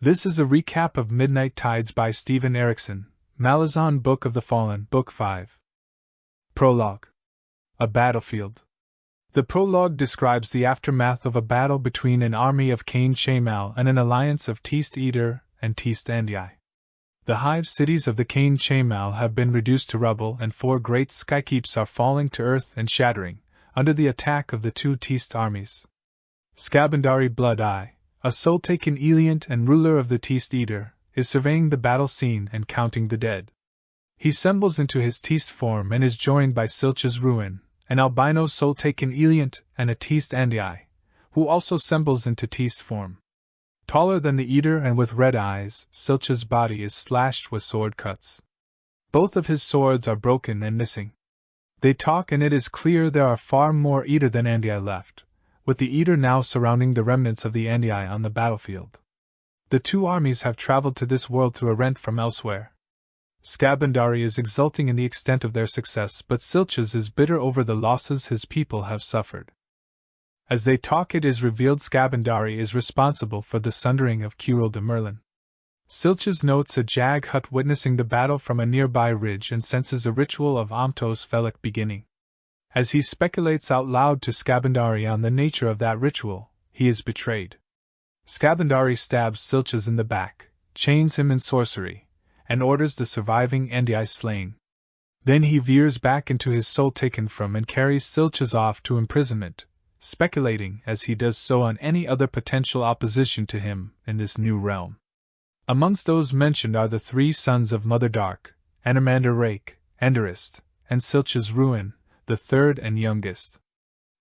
This is a recap of Midnight Tides by Steven Erikson, Malazan Book of the Fallen, Book 5. Prologue. A battlefield. The prologue describes the aftermath of a battle between an army of Cain Chamal and an alliance of Teist Eater and Teist Andi. The hive cities of the Cain Chamal have been reduced to rubble, and 4 great skykeeps are falling to earth and shattering, under the attack of the 2 Teist armies. Skabandari Blood-Eye, a soul-taken Eliant and ruler of the Teist Eater, is surveying the battle scene and counting the dead. He sembles into his Teist form and is joined by Silch's Ruin, an albino soul-taken Eliant, and a Teist Andi, who also sembles into Teist form. Taller than the Eater and with red eyes, Silch's body is slashed with sword cuts. Both of his swords are broken and missing. They talk, and it is clear there are far more Eater than Andi left, with the Eater now surrounding the remnants of the Andi on the battlefield. The 2 armies have traveled to this world through a rent from elsewhere. Skabandari is exulting in the extent of their success, but Silch's is bitter over the losses his people have suffered. As they talk, it is revealed Skabandari is responsible for the sundering of Curel de Merlin. Silch's notes a Jag hut witnessing the battle from a nearby ridge and senses a ritual of Amtos Velik beginning. As he speculates out loud to Skabandari on the nature of that ritual, he is betrayed. Skabandari stabs Silch's in the back, chains him in sorcery, and orders the surviving Andi slain. Then he veers back into his soul taken from and carries Silch's off to imprisonment, speculating as he does so on any other potential opposition to him in this new realm. Amongst those mentioned are the 3 sons of Mother Dark, Anamander Rake, Enderist, and Silch's Ruin, the 3rd and youngest.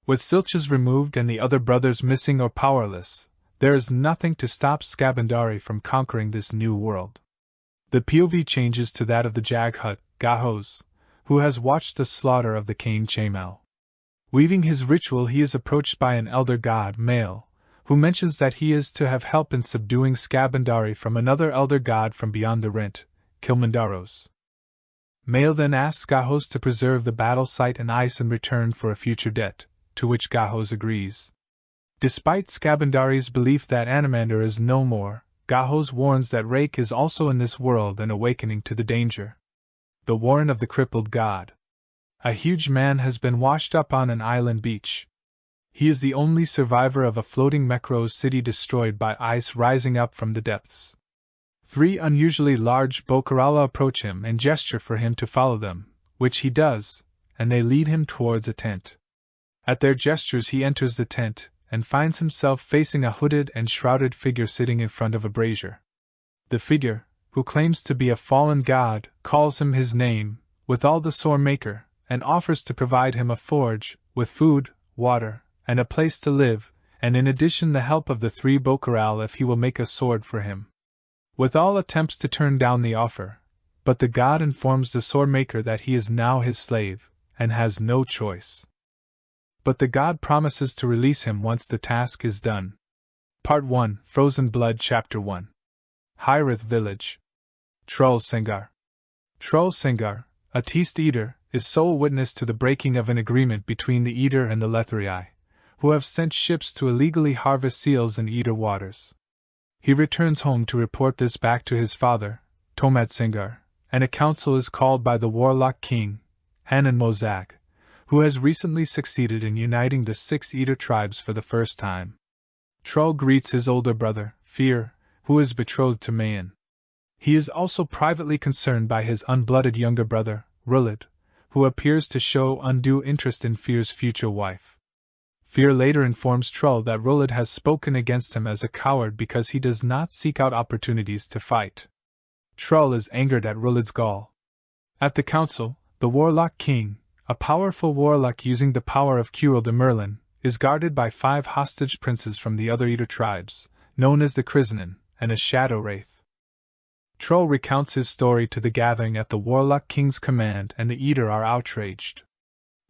With Silch's removed and the other brothers missing or powerless, there is nothing to stop Skabandari from conquering this new world. The POV changes to that of the Jag hut, Gahos, who has watched the slaughter of the Cain Chamal. Weaving his ritual, he is approached by an elder god, Male, who mentions that he is to have help in subduing Skabandari from another elder god from beyond the rent, Kilmandaros. Male then asks Gahos to preserve the battle site and ice in return for a future debt, to which Gahos agrees. Despite Skabandari's belief that Anamander is no more, Gahos warns that Rake is also in this world and awakening to the danger. The warren of the crippled god. A huge man has been washed up on an island beach. He is the only survivor of a floating Mekros city destroyed by ice rising up from the depths. 3 unusually large Bokarala approach him and gesture for him to follow them, which he does, and they lead him towards a tent. At their gestures he enters the tent, and finds himself facing a hooded and shrouded figure sitting in front of a brazier. The figure, who claims to be a fallen god, calls him his name, with all the sword maker, and offers to provide him a forge, with food, water, and a place to live, and in addition the help of the 3 Bokaral if he will make a sword for him. With all attempts to turn down the offer, but the god informs the sword maker that he is now his slave, and has no choice. But the god promises to release him once the task is done. Part 1, Frozen Blood, Chapter 1. Hyrith Village. Troll Sengar. Troll Sengar, a Teist Eater, is sole witness to the breaking of an agreement between the Eater and the Lethrii, who have sent ships to illegally harvest seals in Eater waters. He returns home to report this back to his father, Tomad Sengar, and a council is called by the warlock king, Hanan Mozag, who has recently succeeded in uniting the 6 Eater tribes for the first time. Troll greets his older brother, Fear, who is betrothed to Mayan. He is also privately concerned by his unblooded younger brother, Rulid, who appears to show undue interest in Fear's future wife. Fear later informs Troll that Rulid has spoken against him as a coward because he does not seek out opportunities to fight. Troll is angered at Rulid's gall. At the council, the warlock king, a powerful warlock using the power of Curel de Merlin, is guarded by 5 hostage princes from the other Eater tribes, known as the Krizanen, and a shadow wraith. Troll recounts his story to the gathering at the warlock king's command, and the Eater are outraged.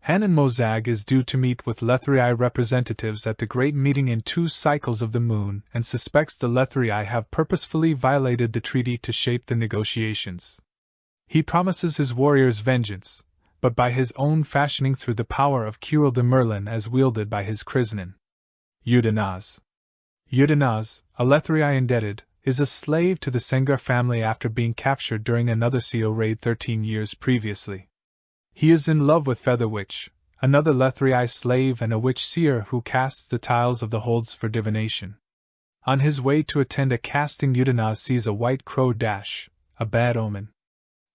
Hanan Mozag is due to meet with Lethrii representatives at the great meeting in 2 cycles of the moon and suspects the Lethrii have purposefully violated the treaty to shape the negotiations. He promises his warriors vengeance, but by his own fashioning through the power of Curel de Merlin as wielded by his Krizanen. Udanaz. Udanaz, a Lethrii indebted, is a slave to the Sengar family after being captured during another Seo raid 13 years previously. He is in love with Feather Witch, another Lethrii slave and a witch seer who casts the tiles of the holds for divination. On his way to attend a casting, Udanaz sees a white crow dash, a bad omen.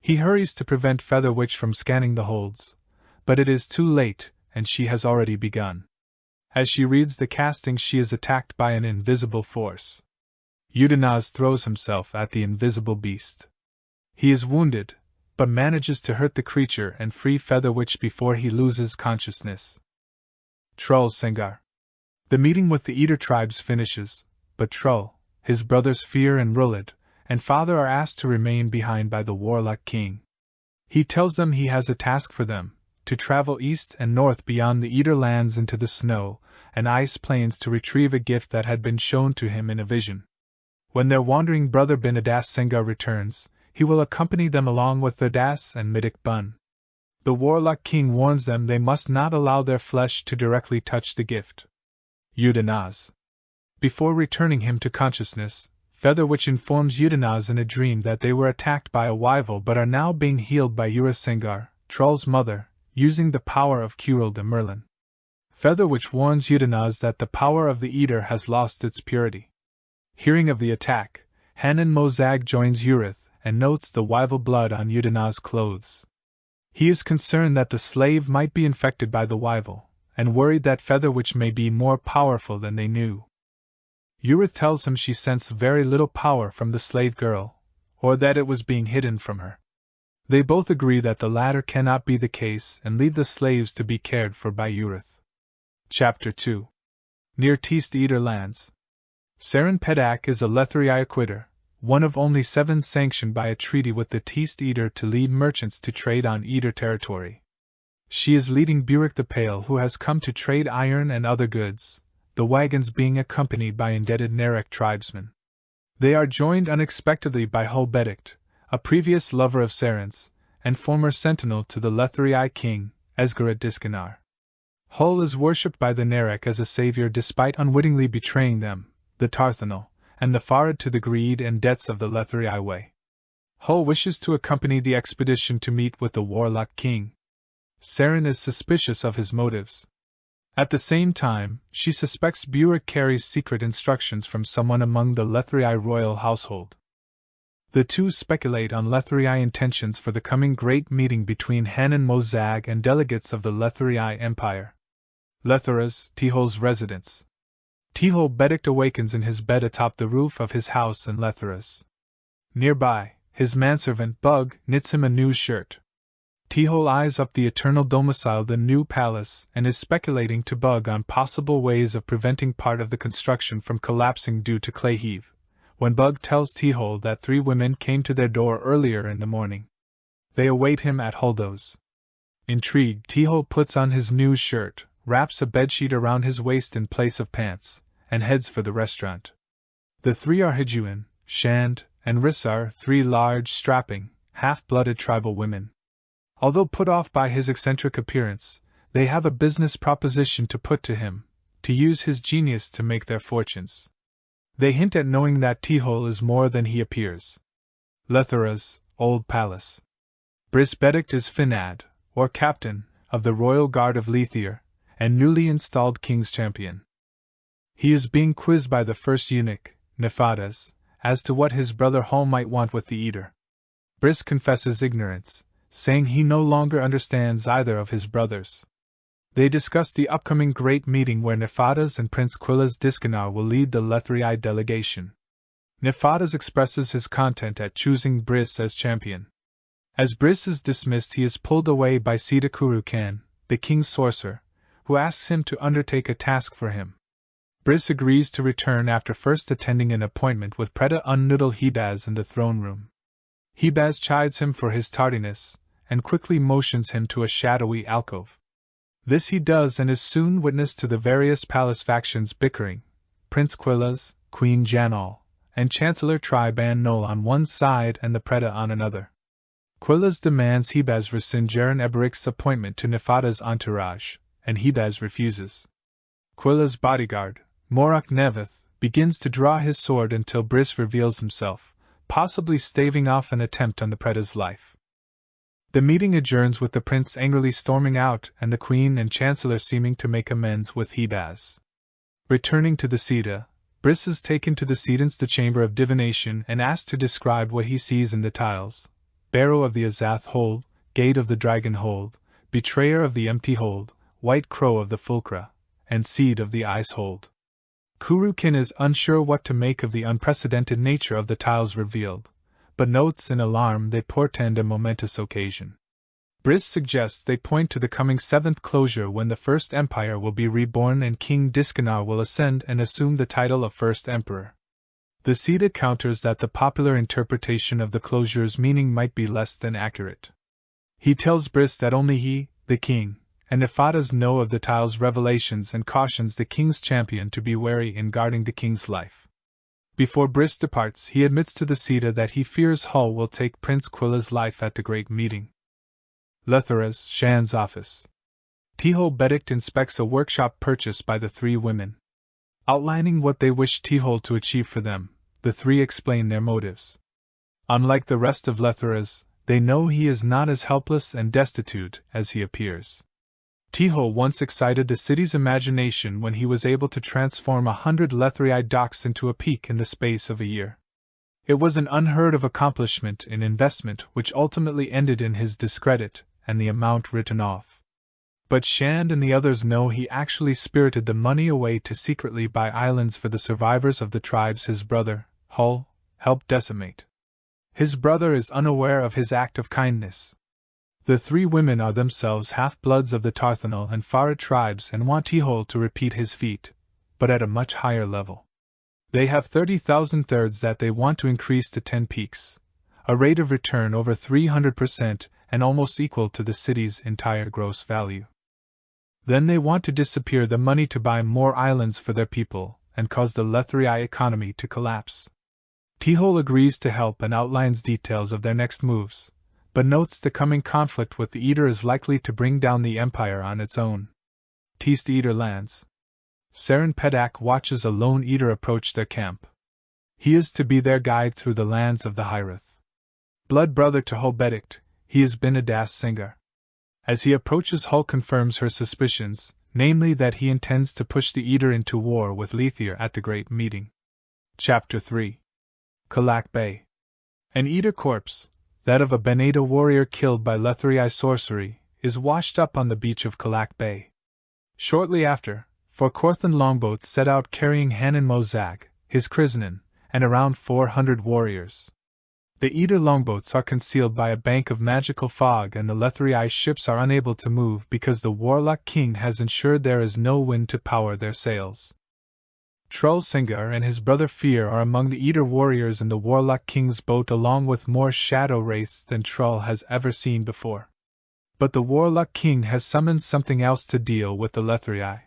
He hurries to prevent Feather Witch from scanning the holds, but it is too late, and she has already begun. As she reads the casting, she is attacked by an invisible force. Udanaz throws himself at the invisible beast. He is wounded, but manages to hurt the creature and free Feather Witch before he loses consciousness. Trull Sengar. The meeting with the Eater tribes finishes, but Trull, his brothers Fear and Rulid, and father are asked to remain behind by the warlock king. He tells them he has a task for them, to travel east and north beyond the Eater lands into the snow and ice plains to retrieve a gift that had been shown to him in a vision. When their wandering brother Benadas Sengar returns, he will accompany them along with Thadas and Midik Bun. The warlock king warns them they must not allow their flesh to directly touch the gift. Udanaz. Before returning him to consciousness, Feather Witch informs Udanaz in a dream that they were attacked by a wyval but are now being healed by Ura Sengar, Trull's mother, using the power of Curil de Merlin. Feather Witch warns Udanaz that the power of the Eater has lost its purity. Hearing of the attack, Hanan Mozag joins Urith and notes the wyval blood on Udanaz's clothes. He is concerned that the slave might be infected by the wyval, and worried that Feather Witch may be more powerful than they knew. Urith tells him she sensed very little power from the slave girl, or that it was being hidden from her. They both agree that the latter cannot be the case and leave the slaves to be cared for by Urith. Chapter 2. Near Teast Eater lands. Saren Pedak is a Lethrii acquitter, one of only 7 sanctioned by a treaty with the Teast Eater to lead merchants to trade on Eater territory. She is leading Burek the Pale, who has come to trade iron and other goods, the wagons being accompanied by indebted Nerek tribesmen. They are joined unexpectedly by Hull Bedict, a previous lover of Saren's, and former sentinel to the Lethrii king, Esgaret Diskanar. Hull is worshipped by the Nerek as a savior despite unwittingly betraying them, the Tarthanal, and the Farid to the greed and debts of the Lethrii way. Hull wishes to accompany the expedition to meet with the warlock king. Saren is suspicious of his motives. At the same time, she suspects Burek carries secret instructions from someone among the Lethrii royal household. The two speculate on Lethrii intentions for the coming great meeting between Hanan Mozag and delegates of the Lethrii Empire. Lethuras, Tihol's residence. Tihol Bedict awakens in his bed atop the roof of his house in Lethuras. Nearby, his manservant Bug knits him a new shirt. Tihol eyes up the eternal domicile, the new palace, and is speculating to Bug on possible ways of preventing part of the construction from collapsing due to clay heave, when Bug tells Tihol that 3 women came to their door earlier in the morning. They await him at Holdo's. Intrigued, Tihol puts on his new shirt, wraps a bedsheet around his waist in place of pants, and heads for the restaurant. The 3 are Hijuin, Shand, and Rissar, 3 large, strapping, half-blooded tribal women. Although put off by his eccentric appearance, they have a business proposition to put to him, to use his genius to make their fortunes. They hint at knowing that Tihol is more than he appears. Lethura's Old Palace. Bris Bedict is Finad, or captain, of the Royal Guard of Lethir, and newly installed King's Champion. He is being quizzed by the first eunuch, Nefadas, as to what his brother Hull might want with the Eater. Bris confesses ignorance, saying he no longer understands either of his brothers. They discuss the upcoming great meeting where Nefadas and Prince Quilas Diskanar will lead the Lethrii delegation. Nefadas expresses his content at choosing Bris as champion. As Bris is dismissed, he is pulled away by Sidakuru Khan, the king's sorcerer, who asks him to undertake a task for him. Bris agrees to return after first attending an appointment with Preda Unnoodle Hebaz in the throne room. Hebaz chides him for his tardiness, and quickly motions him to a shadowy alcove. This he does and is soon witness to the various palace factions bickering, Prince Quilas, Queen Janal, and Chancellor Triban Nol on one side and the Preda on another. Quilas demands Hebaz rescind Jaren Eberik's appointment to Nefada's entourage, and Hebaz refuses. Quilas' bodyguard, Morak Nevith, begins to draw his sword until Briss reveals himself, possibly staving off an attempt on the Preda's life. The meeting adjourns with the prince angrily storming out and the queen and chancellor seeming to make amends with Hebaz. Returning to the Sita, Briss is taken to the Sedans, the chamber of divination, and asked to describe what he sees in the tiles: Barrow of the Azath hold, Gate of the Dragon hold, Betrayer of the Empty hold, White Crow of the Fulcra, and Seed of the Ice hold. Kurukin is unsure what to make of the unprecedented nature of the tiles revealed, but notes in alarm they portend a momentous occasion. Briss suggests they point to the coming seventh closure, when the First Empire will be reborn and King Discanar will ascend and assume the title of First Emperor. The Sita counters that the popular interpretation of the closure's meaning might be less than accurate. He tells Briss that only he, the king, and Nefadas know of the tile's revelations and cautions the king's champion to be wary in guarding the king's life. Before Briss departs, he admits to the Sita that he fears Hull will take Prince Quilla's life at the great meeting. Letharas, Shan's office. Tehol Bedict inspects a workshop purchased by the three women. Outlining what they wish Tehol to achieve for them, the three explain their motives. Unlike the rest of Letharas, they know he is not as helpless and destitute as he appears. Tehol once excited the city's imagination when he was able to transform 100 Lethrii docks into a peak in the space of a year. It was an unheard of accomplishment in investment which ultimately ended in his discredit and the amount written off. But Shand and the others know he actually spirited the money away to secretly buy islands for the survivors of the tribes his brother, Hull, helped decimate. His brother is unaware of his act of kindness. The three women are themselves half-bloods of the Tarthanal and Farid tribes and want Tehol to repeat his feat, but at a much higher level. They have 30,000 thirds that they want to increase to 10 peaks, a rate of return over 300% and almost equal to the city's entire gross value. Then they want to disappear the money to buy more islands for their people and cause the Lethrii economy to collapse. Tehol agrees to help and outlines details of their next moves, but notes the coming conflict with the Eater is likely to bring down the Empire on its own. Teast Eater lands. Saren Pedak watches a lone Eater approach their camp. He is to be their guide through the lands of the Hyrith. Blood brother to Hull Bedict, he is Binadas Singer. As he approaches, Hull confirms her suspicions, namely that he intends to push the Eater into war with Lethir at the Great Meeting. Chapter 3. Kalak Bay. An Eater corpse, that of a Beneda warrior killed by Lethrii sorcery, is washed up on the beach of Kalak Bay. Shortly after, four Korthan longboats set out carrying Hanan Mozag, his Krizanen, and around 400 warriors. The Eater longboats are concealed by a bank of magical fog, and the Lethrii ships are unable to move because the Warlock King has ensured there is no wind to power their sails. Trull Singar and his brother Fear are among the Eater warriors in the Warlock King's boat, along with more shadow wraiths than Trull has ever seen before. But the Warlock King has summoned something else to deal with the Lethrii.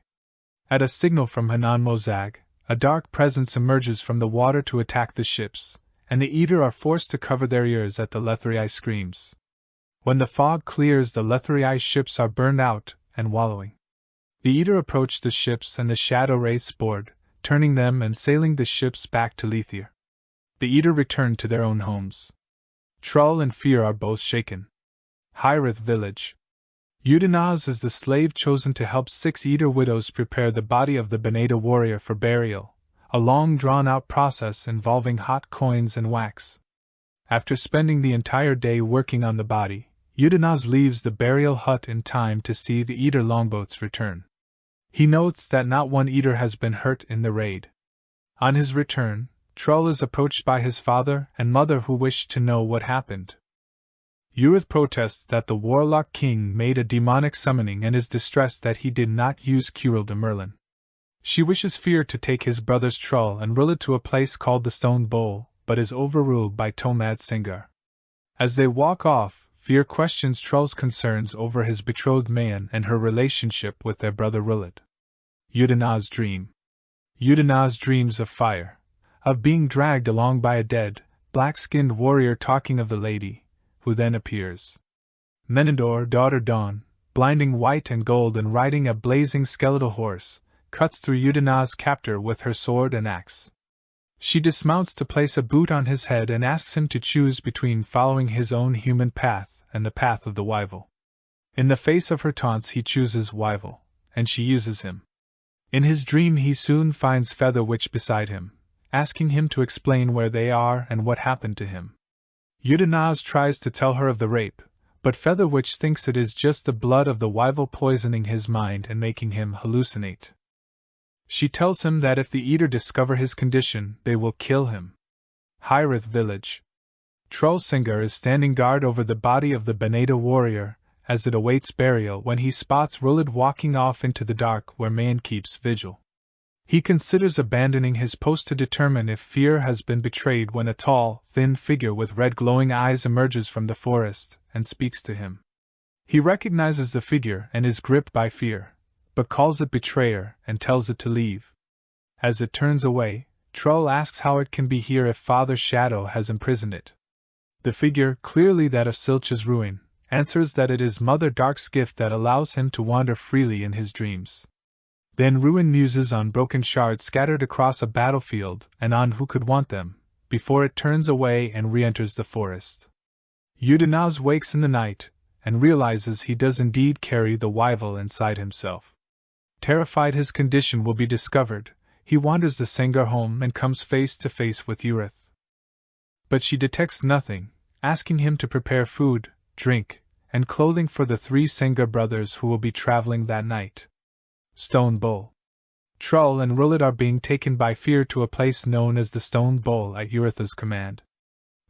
At a signal from Hanan Mozag, a dark presence emerges from the water to attack the ships, and the Eater are forced to cover their ears at the Lethrii screams. When the fog clears, the Lethrii ships are burned out and wallowing. The Eater approach the ships and the shadow wraiths board, turning them and sailing the ships back to Lethir. The Eater return to their own homes. Trull and Fear are both shaken. Hyrith Village. Udanaz is the slave chosen to help 6 Eater widows prepare the body of the Beneda warrior for burial, a long drawn-out process involving hot coins and wax. After spending the entire day working on the body, Udanaz leaves the burial hut in time to see the Eater longboats return. He notes that not one Eater has been hurt in the raid. On his return, Trull is approached by his father and mother, who wish to know what happened. Urith protests that the Warlock King made a demonic summoning and is distressed that he did not use Curil de Merlin. She wishes Fear to take his brother's Trull and Rilla to a place called the Stone Bowl, but is overruled by Tomad Singar. As they walk off, Fear questions Trull's concerns over his betrothed Mayan and her relationship with their brother Rillad. Udanaz dream. Udanaz dreams of fire, of being dragged along by a dead, black-skinned warrior talking of the lady, who then appears. Menandor, daughter Dawn, blinding white and gold and riding a blazing skeletal horse, cuts through Udina's captor with her sword and axe. She dismounts to place a boot on his head and asks him to choose between following his own human path and the path of the Wyval. In the face of her taunts he chooses Wyval, and she uses him. In his dream he soon finds Featherwitch beside him, asking him to explain where they are and what happened to him. Udinaz tries to tell her of the rape, but Featherwitch thinks it is just the blood of the Wyval poisoning his mind and making him hallucinate. She tells him that if the Eater discover his condition, they will kill him. Hyrith village. Trollsinger is standing guard over the body of the Beneda warrior, as it awaits burial when he spots Rulid walking off into the dark where Mayan keeps vigil. He considers abandoning his post to determine if fear has been betrayed when a tall, thin figure with red glowing eyes emerges from the forest and speaks to him. He recognizes the figure and is gripped by fear, but calls it betrayer and tells it to leave. As it turns away, Trull asks how it can be here if Father Shadow has imprisoned it. The figure, clearly that of Silch's ruin, answers that it is Mother Dark's gift that allows him to wander freely in his dreams. Then Ruin muses on broken shards scattered across a battlefield and on who could want them, before it turns away and re-enters the forest. Udinaz wakes in the night, and realizes he does indeed carry the Wyval inside himself. Terrified his condition will be discovered, he wanders the Sengar home and comes face to face with Urith. But she detects nothing, asking him to prepare food, drink, and clothing for the 3 Sengar brothers who will be traveling that night. Stone Bowl. Trull and Rulid are being taken by fear to a place known as the Stone Bowl at Uritha's command.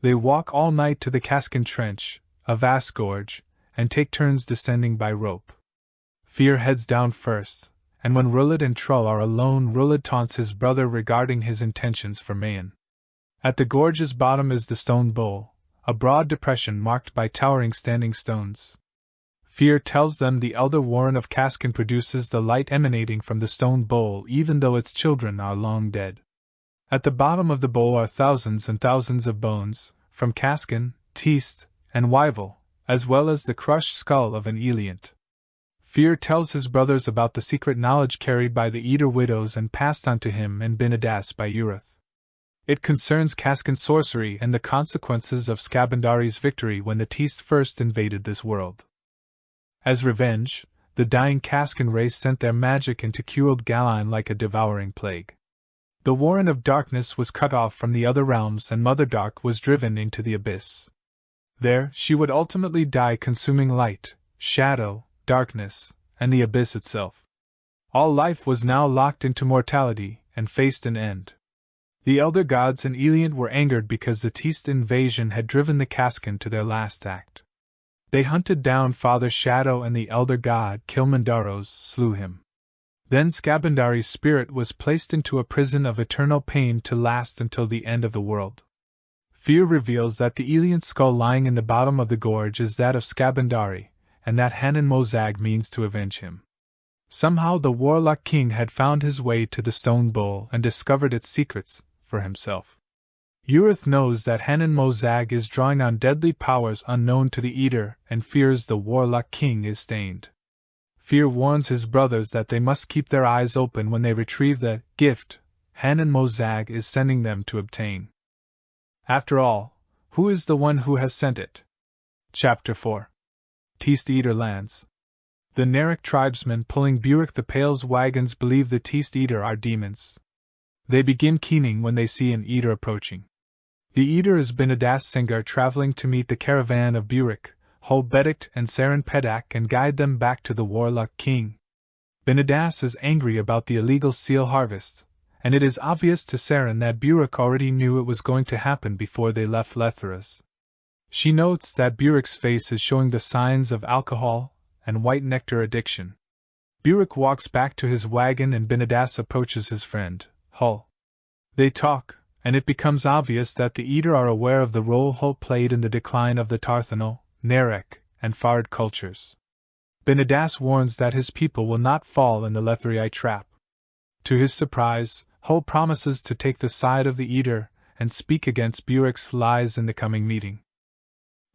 They walk all night to the Caskin Trench, a vast gorge, and take turns descending by rope. Fear heads down first, and when Rulid and Trull are alone, Rulid taunts his brother regarding his intentions for Mayan. At the gorge's bottom is the Stone Bowl, a broad depression marked by towering standing stones. Fear tells them the elder Warren of Caskin produces the light emanating from the stone bowl even though its children are long dead. At the bottom of the bowl are thousands and thousands of bones, from Caskin, Teast, and Wyval, as well as the crushed skull of an Eliant. Fear tells his brothers about the secret knowledge carried by the Eater widows and passed on to him and Benedas by Urith. It concerns Caskin sorcery and the consequences of Skabandari's victory when the Teast first invaded this world. As revenge, the dying Caskin race sent their magic into Kueld Galine like a devouring plague. The Warren of Darkness was cut off from the other realms and Mother Dark was driven into the abyss. There, she would ultimately die consuming light, shadow, darkness, and the abyss itself. All life was now locked into mortality and faced an end. The elder gods and Eliant were angered because the Teast invasion had driven the Caskin to their last act. They hunted down Father Shadow and the elder god Kilmandaros slew him. Then Skabandari's spirit was placed into a prison of eternal pain to last until the end of the world. Fear reveals that the Eliant skull lying in the bottom of the gorge is that of Skabandari, and that Hanan Mozag means to avenge him. Somehow the warlock king had found his way to the stone bowl and discovered its secrets for himself. Urith knows that Hanan Mozag is drawing on deadly powers unknown to the Eater and fears the warlock king is stained. Fear warns his brothers that they must keep their eyes open when they retrieve the gift Hanan Mozag is sending them to obtain. After all, who is the one who has sent it? Chapter 4. Teast Eater lands. The Narek tribesmen pulling Burek the Pale's wagons believe the Teast Eater are demons. They begin keening when they see an Eater approaching. The Eater is Benedas Sengar traveling to meet the caravan of Burek, Holbedict and Saren Pedak and guide them back to the Warlock King. Benedas is angry about the illegal seal harvest, and it is obvious to Saren that Burek already knew it was going to happen before they left Letharas. She notes that Burek's face is showing the signs of alcohol and white nectar addiction. Burek walks back to his wagon and Benedas approaches his friend, Hull. They talk, and it becomes obvious that the Eater are aware of the role Hull played in the decline of the Tarthano, Narek, and Fard cultures. Benedas warns that his people will not fall in the Letharii trap. To his surprise, Hull promises to take the side of the Eater and speak against Burek's lies in the coming meeting.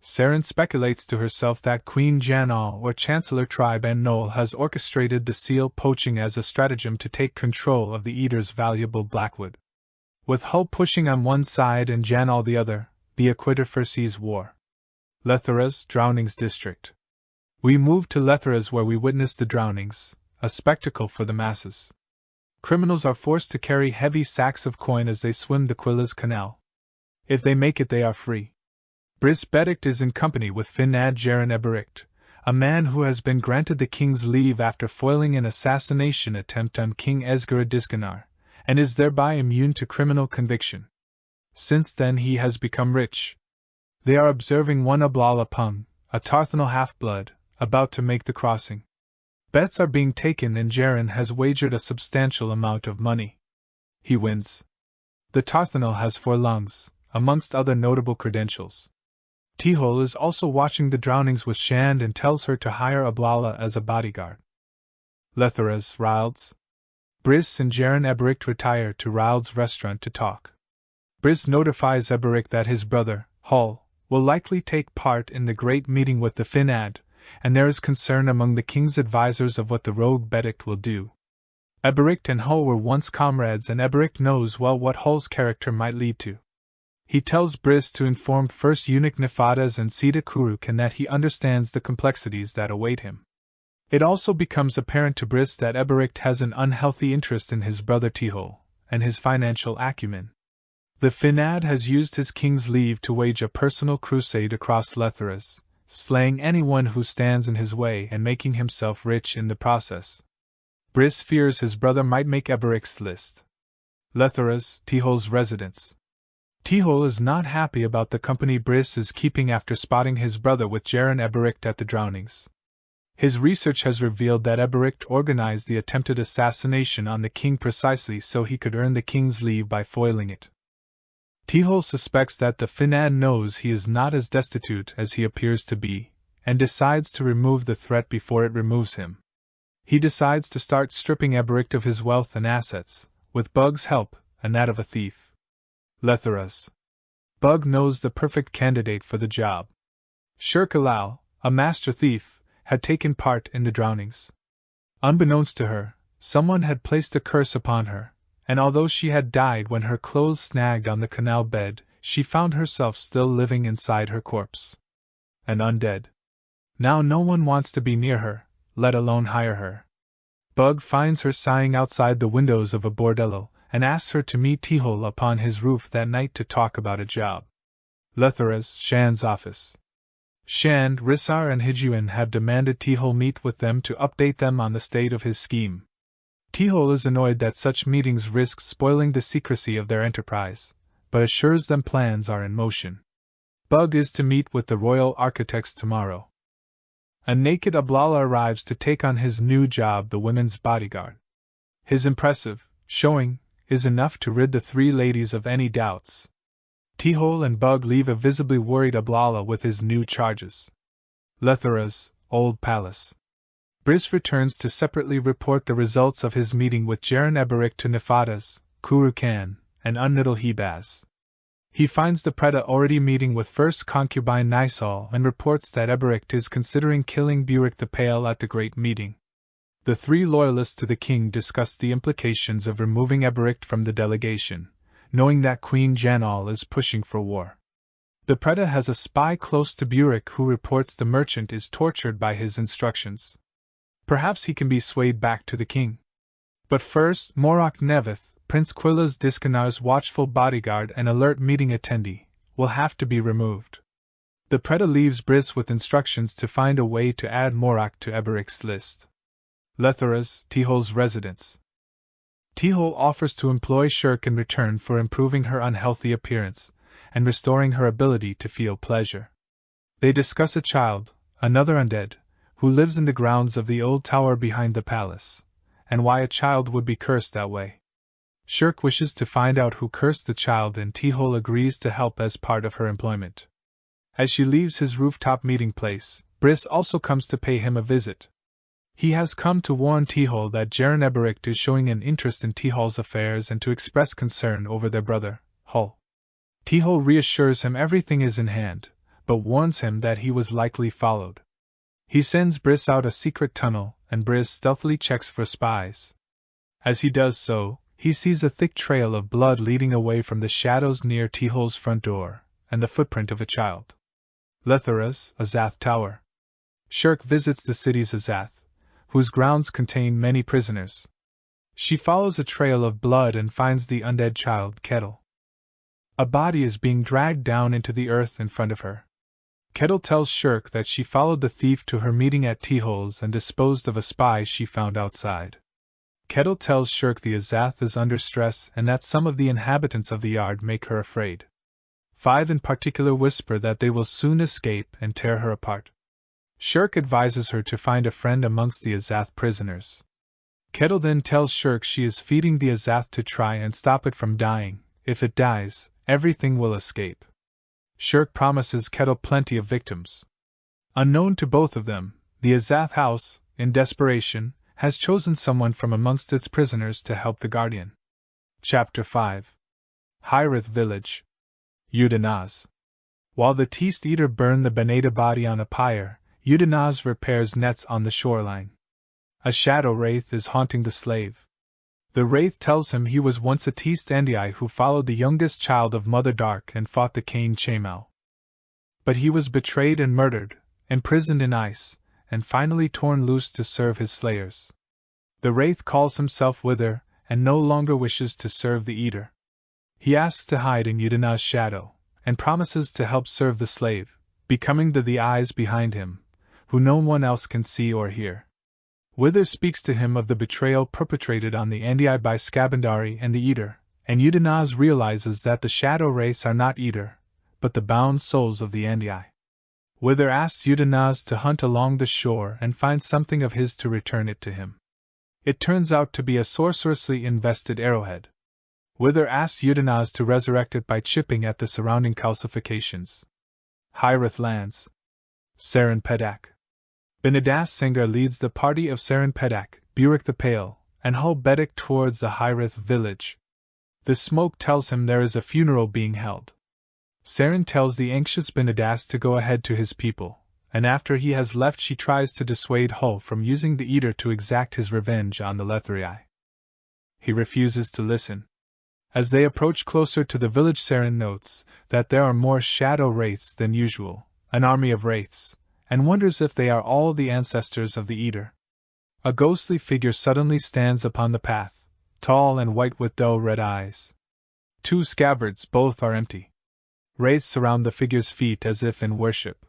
Saren speculates to herself that Queen Janal or Chancellor Tribe and Noel has orchestrated the seal poaching as a stratagem to take control of the Eater's valuable blackwood. With Hull pushing on one side and Janal the other, the Equator foresees war. Lethera's Drownings District. We move to Lethera's where we witness the drownings, a spectacle for the masses. Criminals are forced to carry heavy sacks of coin as they swim the Quilla's Canal. If they make it, they are free. Bris Bedict is in company with Finad Jaron Eberict, a man who has been granted the king's leave after foiling an assassination attempt on King Esgara Disganar, and is thereby immune to criminal conviction. Since then he has become rich. They are observing one Ablala Pung, a Tarthanal half-blood, about to make the crossing. Bets are being taken and Jaron has wagered a substantial amount of money. He wins. The Tarthanal has 4 lungs, amongst other notable credentials. Tihol is also watching the drownings with Shand and tells her to hire Ablala as a bodyguard. Lethera's Rilds. Briss and Jaron Eberict retire to Rilds' restaurant to talk. Briss notifies Eberict that his brother, Hull, will likely take part in the great meeting with the Finad, and there is concern among the king's advisors of what the rogue Bedict will do. Eberict and Hull were once comrades and Eberict knows well what Hull's character might lead to. He tells Briss to inform first eunuch Nefadas and Sita Kuruk and that he understands the complexities that await him. It also becomes apparent to Briss that Eberict has an unhealthy interest in his brother Tihol, and his financial acumen. The Finad has used his king's leave to wage a personal crusade across Lethera's, slaying anyone who stands in his way and making himself rich in the process. Briss fears his brother might make Eberict's list. Lethera's, Tihol's residence. Tihol is not happy about the company Briss is keeping after spotting his brother with Jaron Eberict at the drownings. His research has revealed that Eberict organized the attempted assassination on the king precisely so he could earn the king's leave by foiling it. Tihol suspects that the Finad knows he is not as destitute as he appears to be, and decides to remove the threat before it removes him. He decides to start stripping Eberict of his wealth and assets, with Bug's help, and that of a thief. Lethera's. Bug knows the perfect candidate for the job. Shirk Alal, a master thief, had taken part in the drownings. Unbeknownst to her, someone had placed a curse upon her, and although she had died when her clothes snagged on the canal bed, she found herself still living inside her corpse. An undead. Now no one wants to be near her, let alone hire her. Bug finds her sighing outside the windows of a bordello, and asks her to meet Tihol upon his roof that night to talk about a job. Lethera's, Shand's office. Shand, Rissar and Hijuan have demanded Tihol meet with them to update them on the state of his scheme. Tihol is annoyed that such meetings risk spoiling the secrecy of their enterprise, but assures them plans are in motion. Bug is to meet with the royal architects tomorrow. A naked Ablala arrives to take on his new job, the women's bodyguard. His impressive showing is enough to rid the 3 ladies of any doubts. Tihol and Bug leave a visibly worried Ablala with his new charges. Lethera's old palace. Briss returns to separately report the results of his meeting with Jaron Eberict to Nefadas, Kurukan, and Unnidal Hebaz. He finds the Preda already meeting with first concubine Nisal and reports that Eberict is considering killing Buric the Pale at the great meeting. The 3 loyalists to the king discuss the implications of removing Eberict from the delegation, knowing that Queen Janal is pushing for war. The Preda has a spy close to Buric who reports the merchant is tortured by his instructions. Perhaps he can be swayed back to the king. But first, Morak Nevith, Prince Quilla's Diskanar's watchful bodyguard and alert meeting attendee, will have to be removed. The Preda leaves Briss with instructions to find a way to add Morak to Eberict's list. Lethera's, Tihol's residence. Tihol offers to employ Shirk in return for improving her unhealthy appearance, and restoring her ability to feel pleasure. They discuss a child, another undead, who lives in the grounds of the old tower behind the palace, and why a child would be cursed that way. Shirk wishes to find out who cursed the child and Tihol agrees to help as part of her employment. As she leaves his rooftop meeting place, Briss also comes to pay him a visit. He has come to warn Tihol that Jaron Eberict is showing an interest in Tihol's affairs and to express concern over their brother, Hull. Tihol reassures him everything is in hand, but warns him that he was likely followed. He sends Briss out a secret tunnel, and Briss stealthily checks for spies. As he does so, he sees a thick trail of blood leading away from the shadows near T-Hole's front door, and the footprint of a child. Lethera's Azath Tower. Shirk visits the city's Azath, whose grounds contain many prisoners. She follows a trail of blood and finds the undead child, Kettle. A body is being dragged down into the earth in front of her. Kettle tells Shirk that she followed the thief to her meeting at T-Hole's and disposed of a spy she found outside. Kettle tells Shirk the Azath is under stress and that some of the inhabitants of the yard make her afraid. 5 in particular whisper that they will soon escape and tear her apart. Shirk advises her to find a friend amongst the Azath prisoners. Kettle then tells Shirk she is feeding the Azath to try and stop it from dying. If it dies, everything will escape. Shirk promises Kettle plenty of victims. Unknown to both of them, the Azath house, in desperation, has chosen someone from amongst its prisoners to help the Guardian. Chapter 5. Hyrith Village. Udanaz. While the Teast Eater burned the Beneda body on a pyre, Udanaz repairs nets on the shoreline. A shadow wraith is haunting the slave. The wraith tells him he was once a Teast Endii who followed the youngest child of Mother Dark and fought the Cain Chamal. But he was betrayed and murdered, imprisoned in ice, and finally torn loose to serve his slayers. The wraith calls himself Wither, and no longer wishes to serve the Eater. He asks to hide in Udanaz's shadow, and promises to help serve the slave, becoming the eyes behind him, who no one else can see or hear. Wither speaks to him of the betrayal perpetrated on the Endii by Scabandari and the Eater, and Udanaz realizes that the shadow race are not Eater, but the bound souls of the Endii. Wither asks Udanaz to hunt along the shore and find something of his to return it to him. It turns out to be a sorcerously invested arrowhead. Wither asks Udanaz to resurrect it by chipping at the surrounding calcifications. Hyrith lands. Saren Pedak. Benedas Singer leads the party of Saren Pedak, Burek the Pale, and Hul Bedik towards the Hyrith village. The smoke tells him there is a funeral being held. Saren tells the anxious Benedas to go ahead to his people, and after he has left she tries to dissuade Hul from using the Eater to exact his revenge on the Letherii. He refuses to listen. As they approach closer to the village, Saren notes that there are more shadow wraiths than usual, an army of wraiths, and wonders if they are all the ancestors of the Eater. A ghostly figure suddenly stands upon the path, tall and white with dull red eyes. 2 scabbards, both are empty. Wraiths surround the figure's feet as if in worship.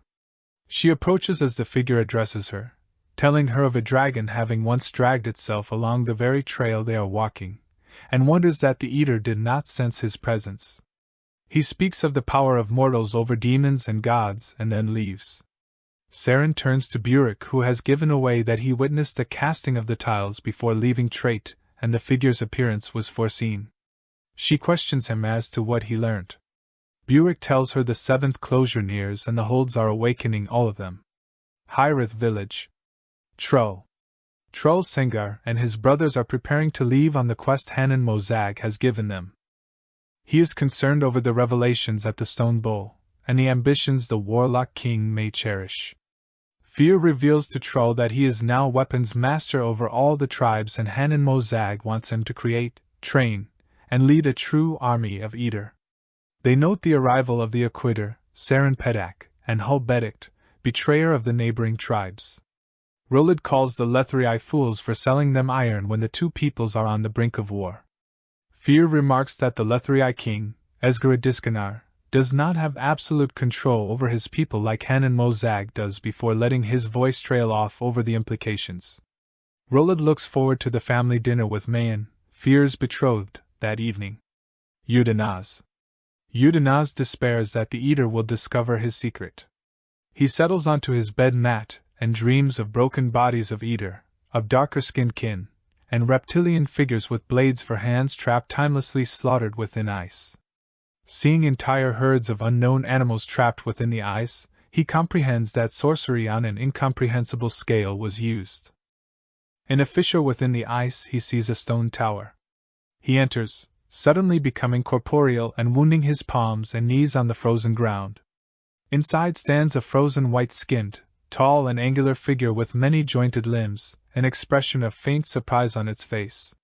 She approaches as the figure addresses her, telling her of a dragon having once dragged itself along the very trail they are walking, and wonders that the Eater did not sense his presence. He speaks of the power of mortals over demons and gods and then leaves. Saren turns to Burek, who has given away that he witnessed the casting of the tiles before leaving Trait, and the figure's appearance was foreseen. She questions him as to what he learned. Burek tells her the 7th closure nears and the holds are awakening all of them. Hyrith village. Trull Sengar and his brothers are preparing to leave on the quest Hanan Mozag has given them. He is concerned over the revelations at the Stone Bowl, and the ambitions the Warlock King may cherish. Fear reveals to Trull that he is now weapons master over all the tribes, and Hanan Mozag wants him to create, train, and lead a true army of Eater. They note the arrival of the Acquitter, Saren Pedak, and Hul Bedik, betrayer of the neighboring tribes. Rolid calls the Letherii fools for selling them iron when the two peoples are on the brink of war. Fear remarks that the Letherii king, Esgaradiscanar, does not have absolute control over his people like Hanan Mozag does before letting his voice trail off over the implications. Rolid looks forward to the family dinner with Mayan, Fear's betrothed, that evening. Udanaz despairs that the Eater will discover his secret. He settles onto his bed mat and dreams of broken bodies of Eater, of darker-skinned kin, and reptilian figures with blades for hands trapped timelessly slaughtered within ice. Seeing entire herds of unknown animals trapped within the ice, he comprehends that sorcery on an incomprehensible scale was used. In a fissure within the ice he sees a stone tower. He enters, suddenly becoming corporeal and wounding his palms and knees on the frozen ground. Inside stands a frozen white-skinned, tall and angular figure with many jointed limbs, an expression of faint surprise on its face.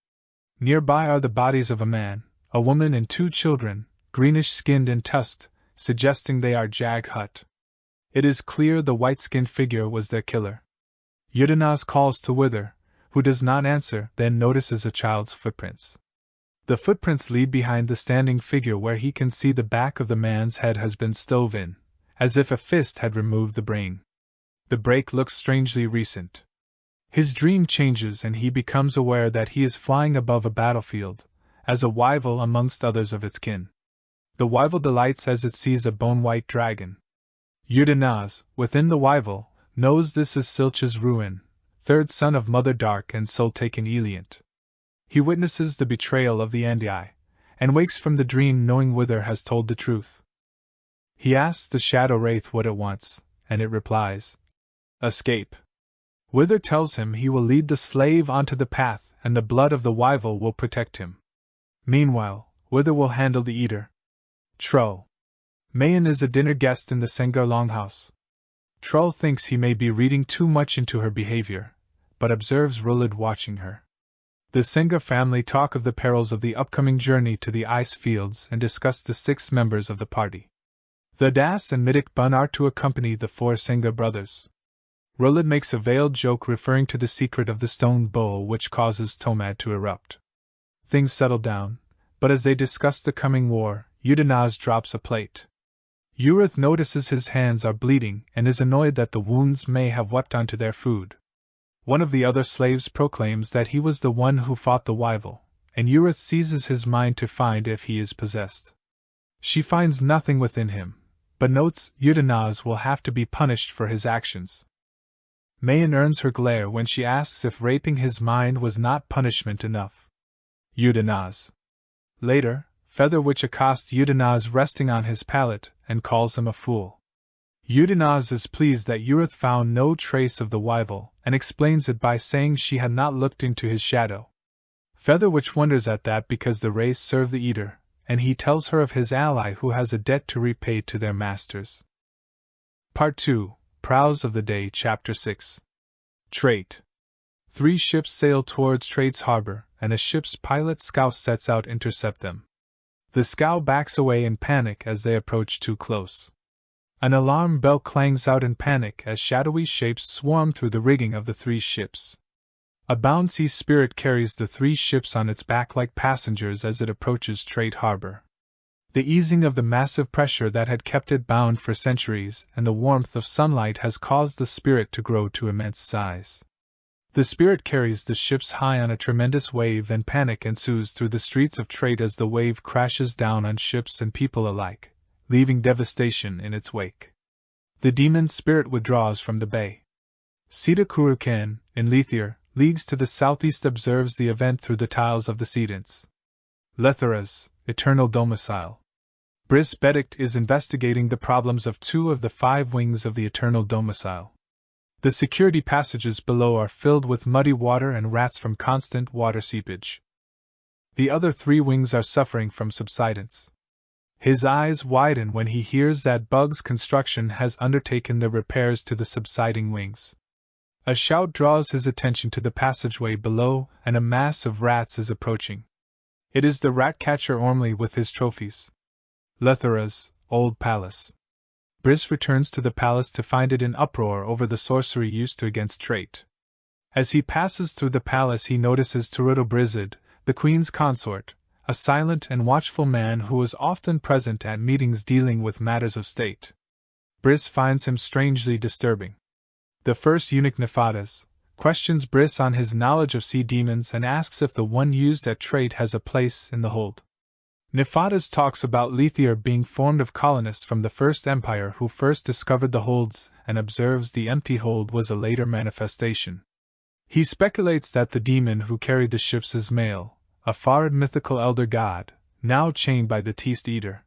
Nearby are the bodies of a man, a woman and 2 children, greenish-skinned and tusked, suggesting they are Jag-Hut. It is clear the white-skinned figure was their killer. Yudenaz calls to Wither, who does not answer, then notices a child's footprints. The footprints lead behind the standing figure where he can see the back of the man's head has been stove in, as if a fist had removed the brain. The break looks strangely recent. His dream changes and he becomes aware that he is flying above a battlefield, as a wyval amongst others of its kin. The wyval delights as it sees a bone-white dragon. Yudenaz, within the wyval, knows this is Silch's ruin, 3rd son of Mother Dark and soul-taken Eliant. He witnesses the betrayal of the Andii, and wakes from the dream knowing Wither has told the truth. He asks the Shadow Wraith what it wants, and it replies, "Escape." Wither tells him he will lead the slave onto the path and the blood of the wyval will protect him. Meanwhile, Wither will handle the eater. Trull. Mayan is a dinner guest in the Sengar longhouse. Trull thinks he may be reading too much into her behavior, but observes Rulid watching her. The Sengar family talk of the perils of the upcoming journey to the ice fields and discuss the 6 members of the party. The Das and Midik Bun are to accompany the 4 Sengar brothers. Rulid makes a veiled joke referring to the secret of the stone bowl which causes Tomad to erupt. Things settle down, but as they discuss the coming war, Yudenaz drops a plate. Urith notices his hands are bleeding and is annoyed that the wounds may have wept onto their food. One of the other slaves proclaims that he was the one who fought the wyval, and Urith seizes his mind to find if he is possessed. She finds nothing within him, but notes Yudenaz will have to be punished for his actions. Mayan earns her glare when she asks if raping his mind was not punishment enough. Yudenaz. Later, Featherwitch accosts Yudenaz resting on his pallet and calls him a fool. Yudenaz is pleased that Urith found no trace of the wyval and explains it by saying she had not looked into his shadow. Featherwitch wonders at that because the race serve the eater, and he tells her of his ally who has a debt to repay to their masters. Part 2, Prows of the Day, Chapter 6. Trait. 3 ships sail towards Trade's harbor, and a ship's pilot scout sets out to intercept them. The scout backs away in panic as they approach too close. An alarm bell clangs out in panic as shadowy shapes swarm through the rigging of the 3 ships. A bouncy spirit carries the 3 ships on its back like passengers as it approaches Trade Harbor. The easing of the massive pressure that had kept it bound for centuries and the warmth of sunlight has caused the spirit to grow to immense size. The spirit carries the ships high on a tremendous wave and panic ensues through the streets of Trade as the wave crashes down on ships and people alike, leaving devastation in its wake. The demon spirit withdraws from the bay. Sita Kuruken, in Lethir, leagues to the southeast observes the event through the tiles of the Sedents. Lethera's eternal domicile. Briss Benedict is investigating the problems of 2 of the 5 wings of the eternal domicile. The security passages below are filled with muddy water and rats from constant water seepage. The other 3 wings are suffering from subsidence. His eyes widen when he hears that Bug's construction has undertaken the repairs to the subsiding wings. A shout draws his attention to the passageway below, and a mass of rats is approaching. It is the rat-catcher Ormley with his trophies. Lethera's old palace. Briss returns to the palace to find it in uproar over the sorcery used against Trait. As he passes through the palace he notices Teruto Brizid, the queen's consort, a silent and watchful man who was often present at meetings dealing with matters of state. Briss finds him strangely disturbing. The first eunuch Nephadas questions Briss on his knowledge of sea demons and asks if the one used at Trait has a place in the hold. Nephadas talks about Lethir being formed of colonists from the First Empire who first discovered the holds and observes the empty hold was a later manifestation. He speculates that the demon who carried the ships is male, a Farid mythical elder god, now chained by the Teast Eater.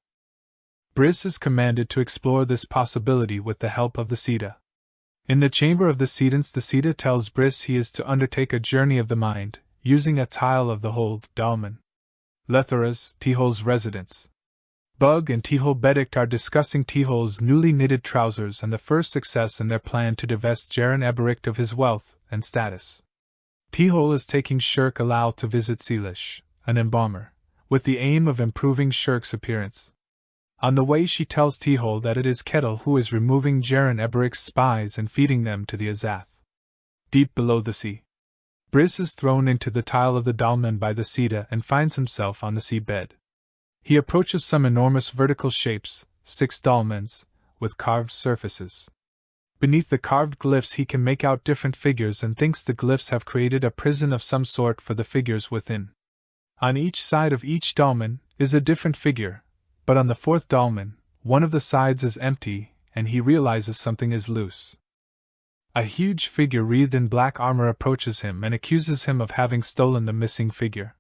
Briss is commanded to explore this possibility with the help of the Sita. In the chamber of the Sedents the Sita tells Briss he is to undertake a journey of the mind, using a tile of the hold, Dalman. Lethera's, Tihol's residence. Bug and Tehol Bedict are discussing Tehol's newly knitted trousers and the first success in their plan to divest Jaren Eberict of his wealth and status. Tehol is taking Shirk Alal to visit Seelish, an embalmer, with the aim of improving Shirk's appearance. On the way she tells Tehol that it is Kettle who is removing Jaren Eberic's spies and feeding them to the Azath. Deep below the sea, Briss is thrown into the tile of the dolmen by the Sita and finds himself on the seabed. He approaches some enormous vertical shapes, 6 dolmens, with carved surfaces. Beneath the carved glyphs he can make out different figures and thinks the glyphs have created a prison of some sort for the figures within. On each side of each dolmen is a different figure, but on the 4th dolmen, one of the sides is empty, and he realizes something is loose. A huge figure wreathed in black armor approaches him and accuses him of having stolen the missing figure.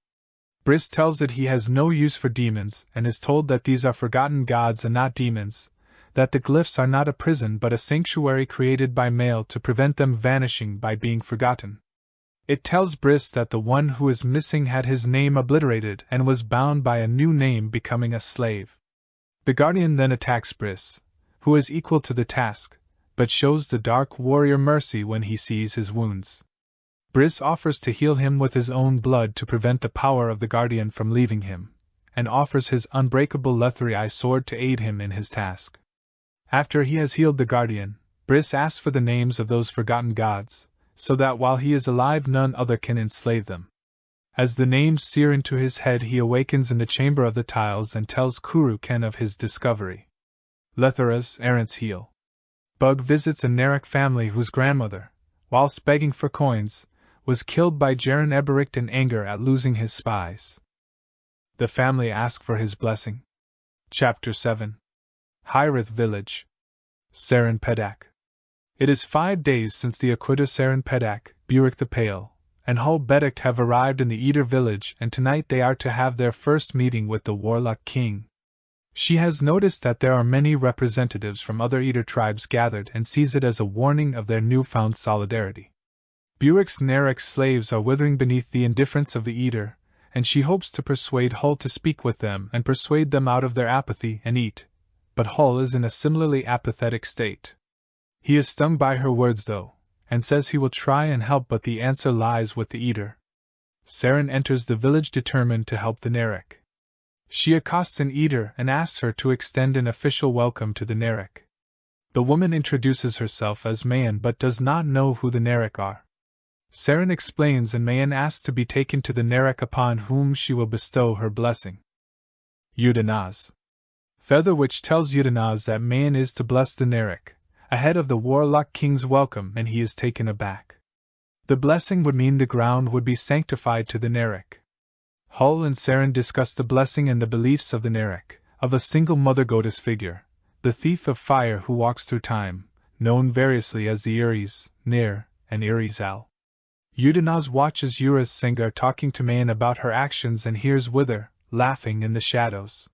Briss tells it he has no use for demons and is told that these are forgotten gods and not demons, that the glyphs are not a prison but a sanctuary created by Mail to prevent them vanishing by being forgotten. It tells Briss that the one who is missing had his name obliterated and was bound by a new name, becoming a slave. The Guardian then attacks Briss, who is equal to the task, but shows the Dark Warrior mercy when he sees his wounds. Briss offers to heal him with his own blood to prevent the power of the Guardian from leaving him, and offers his unbreakable Lethrii sword to aid him in his task. After he has healed the Guardian, Briss asks for the names of those forgotten gods, so that while he is alive none other can enslave them. As the names sear into his head he awakens in the Chamber of the Tiles and tells Kuru-Ken of his discovery. Lethra's errants heal. Bug visits a Narek family whose grandmother, whilst begging for coins, was killed by Jaren Eberict in anger at losing his spies. The family ask for his blessing. Chapter 7. Hyrith Village. Saren Pedak. It is 5 days since the Aquita Saren Pedak, Burek the Pale, and Hul Bedict have arrived in the Eater village, and tonight they are to have their first meeting with the Warlock King. She has noticed that there are many representatives from other Eater tribes gathered and sees it as a warning of their newfound solidarity. Burek's Narek slaves are withering beneath the indifference of the Eater, and she hopes to persuade Hull to speak with them and persuade them out of their apathy and eat, but Hull is in a similarly apathetic state. He is stung by her words though, and says he will try and help, but the answer lies with the Eater. Saren enters the village determined to help the Narek. She accosts an Eater and asks her to extend an official welcome to the Narek. The woman introduces herself as Mayan but does not know who the Narek are. Saren explains and Mayan asks to be taken to the Narek upon whom she will bestow her blessing. Udanaz. Featherwitch tells Udanaz that Mayan is to bless the Narek, ahead of the Warlock King's welcome, and he is taken aback. The blessing would mean the ground would be sanctified to the Narek. Hull and Saren discuss the blessing and the beliefs of the Narek, of a single Mother Goddess figure, the thief of fire who walks through time, known variously as the Iris, Nir, and Irizal. Udanaz watches Uras Sengar talking to Mayan about her actions and hears Wither, laughing in the shadows.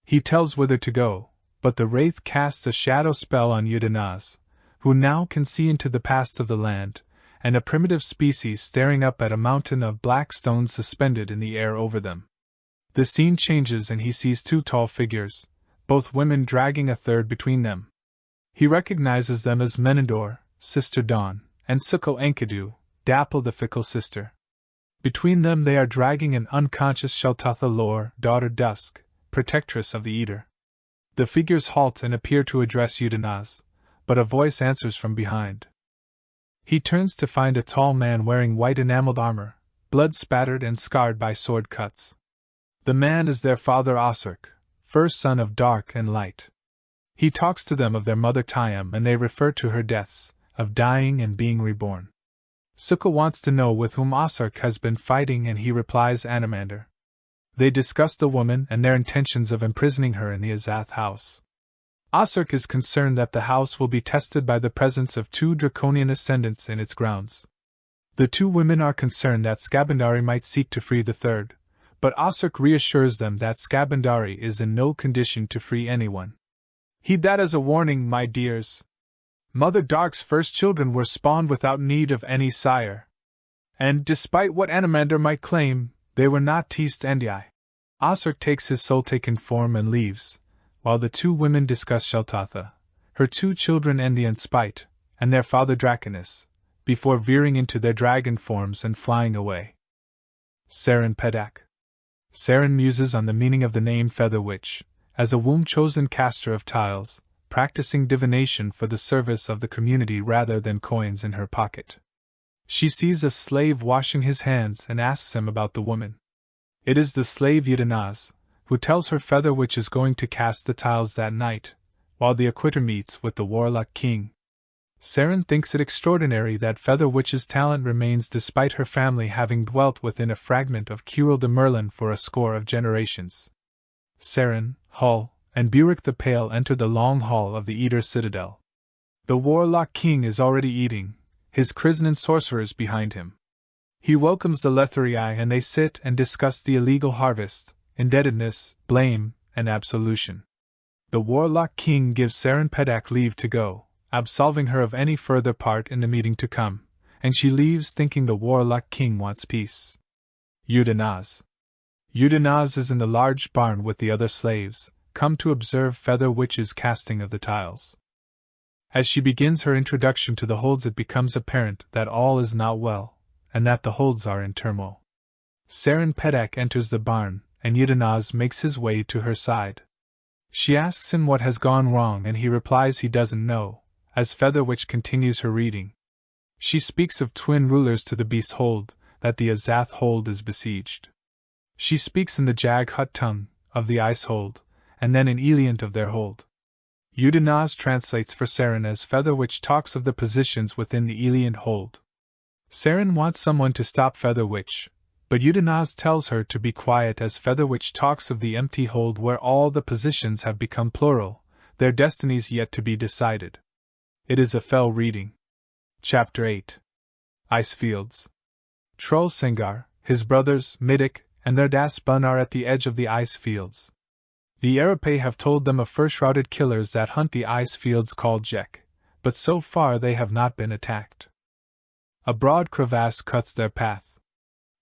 He tells Wither to go, but the Wraith casts a shadow spell on Udanaz, who now can see into the past of the land, and a primitive species staring up at a mountain of black stones suspended in the air over them. The scene changes and he sees 2 tall figures, both women dragging a third between them. He recognizes them as Menendor, Sister Dawn, and Sukkel Enkidu, Dapple the fickle sister. Between them they are dragging an unconscious Sheltatha Lor, daughter Dusk, protectress of the Eater. The figures halt and appear to address Udanaz, but a voice answers from behind. He turns to find a tall man wearing white enameled armor, blood-spattered and scarred by sword cuts. The man is their father Osirk, first son of Dark and Light. He talks to them of their mother Tyam, and they refer to her deaths, of dying and being reborn. Sukkel wants to know with whom Osirk has been fighting, and he replies Animander. They discuss the woman and their intentions of imprisoning her in the Azath house. Osirk is concerned that the house will be tested by the presence of 2 draconian ascendants in its grounds. The 2 women are concerned that Skabandari might seek to free the third, but Osirk reassures them that Skabandari is in no condition to free anyone. Heed that as a warning, my dears. Mother Dark's first children were spawned without need of any sire. And, despite what Animander might claim, they were not Teast Endii. Osirk takes his soul-taken form and leaves, while the two women discuss Sheltatha, her two children Endy and Spite, and their father Draconus, before veering into their dragon forms and flying away. Saren Pedak. Saren muses on the meaning of the name Feather Witch, as a womb-chosen caster of tiles, practicing divination for the service of the community rather than coins in her pocket. She sees a slave washing his hands and asks him about the woman. It is the slave Yudanaz, who tells her Feather Witch is going to cast the tiles that night, while the Acquitter meets with the Warlock King. Saren thinks it extraordinary that Feather Witch's talent remains despite her family having dwelt within a fragment of Curel de Merlin for a score of generations. Saren, Hull, and Burek the Pale enter the long hall of the Eater's citadel. The Warlock King is already eating, his Krysnan sorcerers behind him. He welcomes the Letherii and they sit and discuss the illegal harvest, indebtedness, blame, and absolution. The Warlock King gives Saren Pedak leave to go, absolving her of any further part in the meeting to come, and she leaves thinking the Warlock King wants peace. Yudanaz. Yudanaz is in the large barn with the other slaves, come to observe Feather Witch's casting of the tiles. As she begins her introduction to the holds, it becomes apparent that all is not well, and that the holds are in turmoil. Saren Pedak enters the barn, and Yudanaz makes his way to her side. She asks him what has gone wrong, and he replies he doesn't know, as Feather Witch continues her reading. She speaks of twin rulers to the Beast Hold, that the Azath Hold is besieged. She speaks in the Jag Hut tongue, of the Ice Hold, and then in Eliant of their hold. Yudanaz translates for Saren as Feather Witch talks of the positions within the Eliant Hold. Saren wants someone to stop Feather Witch, but Yudanaz tells her to be quiet as Feather Witch talks of the empty hold where all the positions have become plural, their destinies yet to be decided. It is a fell reading. Chapter 8. Ice Fields. Troll Sengar, his brothers, Midik, and their Das Bun are at the edge of the ice fields. The Arapae have told them of fur-shrouded killers that hunt the ice fields called Jek, but so far they have not been attacked. A broad crevasse cuts their path.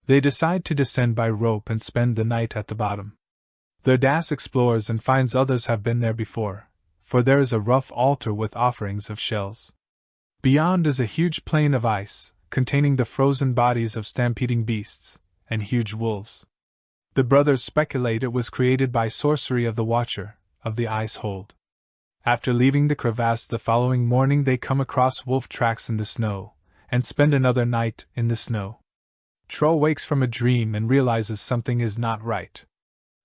They decide to descend by rope and spend the night at the bottom. Their Das explores and finds others have been there before, for there is a rough altar with offerings of shells. Beyond is a huge plain of ice, containing the frozen bodies of stampeding beasts, and huge wolves. The brothers speculate it was created by sorcery of the Watcher, of the Ice Hold. After leaving the crevasse the following morning they come across wolf tracks in the snow, and spend another night in the snow. Troll wakes from a dream and realizes something is not right.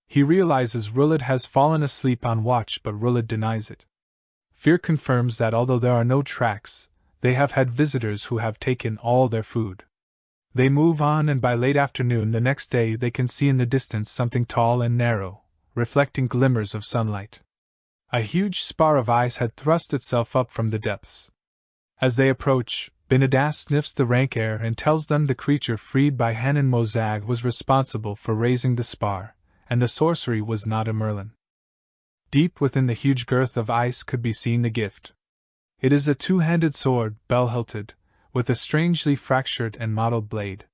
He realizes Rulid has fallen asleep on watch, but Rulid denies it. Fear confirms that although there are no tracks, they have had visitors who have taken all their food. They move on, and by late afternoon the next day they can see in the distance something tall and narrow, reflecting glimmers of sunlight. A huge spar of ice had thrust itself up from the depths. As they approach, Binadas sniffs the rank air and tells them the creature freed by Hanan Mozag was responsible for raising the spar, and the sorcery was not a Merlin. Deep within the huge girth of ice could be seen the gift. It is a two-handed sword, bell-hilted, with a strangely fractured and mottled blade.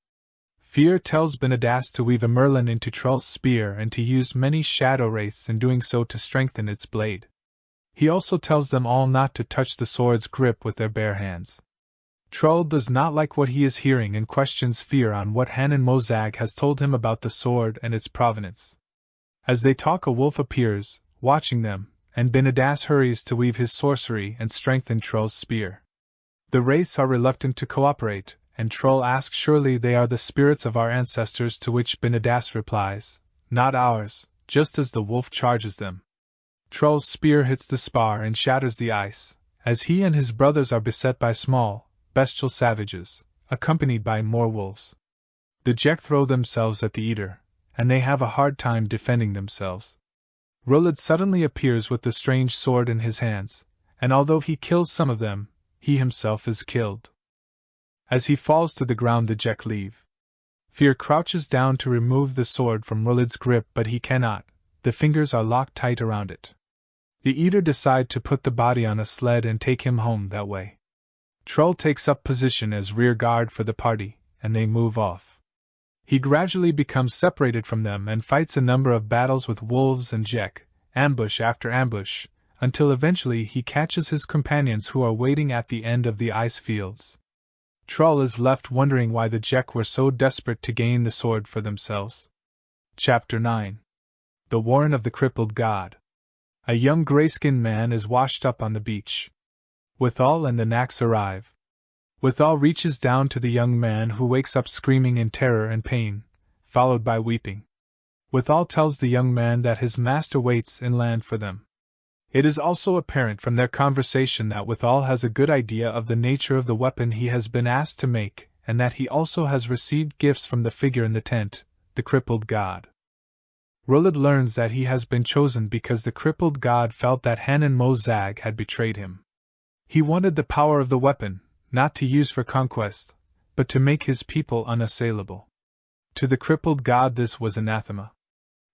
Fear tells Binadas to weave a Merlin into Troll's spear and to use many shadow wraiths in doing so to strengthen its blade. He also tells them all not to touch the sword's grip with their bare hands. Troll does not like what he is hearing and questions Fear on what Hanan Mozag has told him about the sword and its provenance. As they talk, a wolf appears, watching them, and Binadas hurries to weave his sorcery and strengthen Troll's spear. The wraiths are reluctant to cooperate, and Troll asks surely they are the spirits of our ancestors, to which Binadas replies, not ours, just as the wolf charges them. Troll's spear hits the spar and shatters the ice, as he and his brothers are beset by small, bestial savages, accompanied by more wolves. The Jek throw themselves at the eater, and they have a hard time defending themselves. Rulid suddenly appears with the strange sword in his hands, and although he kills some of them, he himself is killed. As he falls to the ground, the Jek leave. Fear crouches down to remove the sword from Rulid's grip, but he cannot, the fingers are locked tight around it. The eater decide to put the body on a sled and take him home that way. Troll takes up position as rear guard for the party, and they move off. He gradually becomes separated from them and fights a number of battles with wolves and Jek, ambush after ambush, until eventually he catches his companions who are waiting at the end of the ice fields. Trull is left wondering why the Jek were so desperate to gain the sword for themselves. Chapter 9. The Warren of the Crippled God. A young grey-skinned man is washed up on the beach. Withal and the Knacks arrive. Withal reaches down to the young man who wakes up screaming in terror and pain, followed by weeping. Withal tells the young man that his master waits inland for them. It is also apparent from their conversation that Withal has a good idea of the nature of the weapon he has been asked to make, and that he also has received gifts from the figure in the tent, the crippled god. Ruled learns that he has been chosen because the crippled god felt that Hanan Mozag had betrayed him. He wanted the power of the weapon, not to use for conquest, but to make his people unassailable. To the crippled god this was anathema.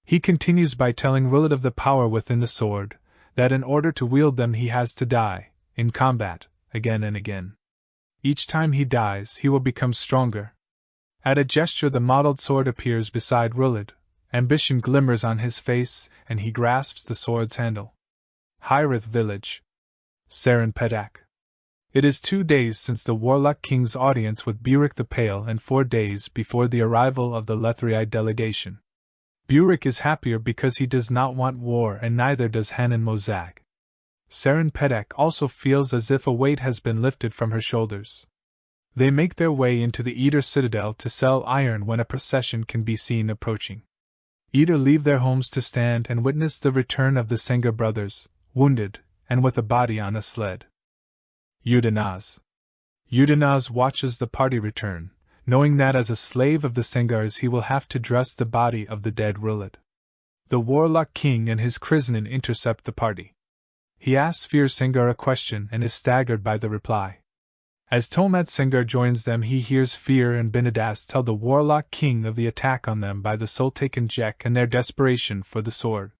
He continues by telling Ruled of the power within the sword, that in order to wield them he has to die, in combat, again and again. Each time he dies he will become stronger. At a gesture the mottled sword appears beside Ruled, ambition glimmers on his face, and he grasps the sword's handle. Hyrith Village. Serenpedak. It is 2 days since the Warlock King's audience with Burek the Pale and 4 days before the arrival of the Lethrei delegation. Burek is happier because he does not want war, and neither does Hanan Mozag. Serenpedak also feels as if a weight has been lifted from her shoulders. They make their way into the Eater citadel to sell iron when a procession can be seen approaching. Eater leave their homes to stand and witness the return of the Sengar brothers, wounded, and with a body on a sled. Udanaz. Udanaz watches the party return, knowing that as a slave of the Sengars he will have to dress the body of the dead Ruled. The Warlock King and his Krishnan intercept the party. He asks Fir Sengar a question and is staggered by the reply. As Tomad Sengar joins them he hears Fir and Binadas tell the Warlock King of the attack on them by the Sultakan Jek and their desperation for the sword.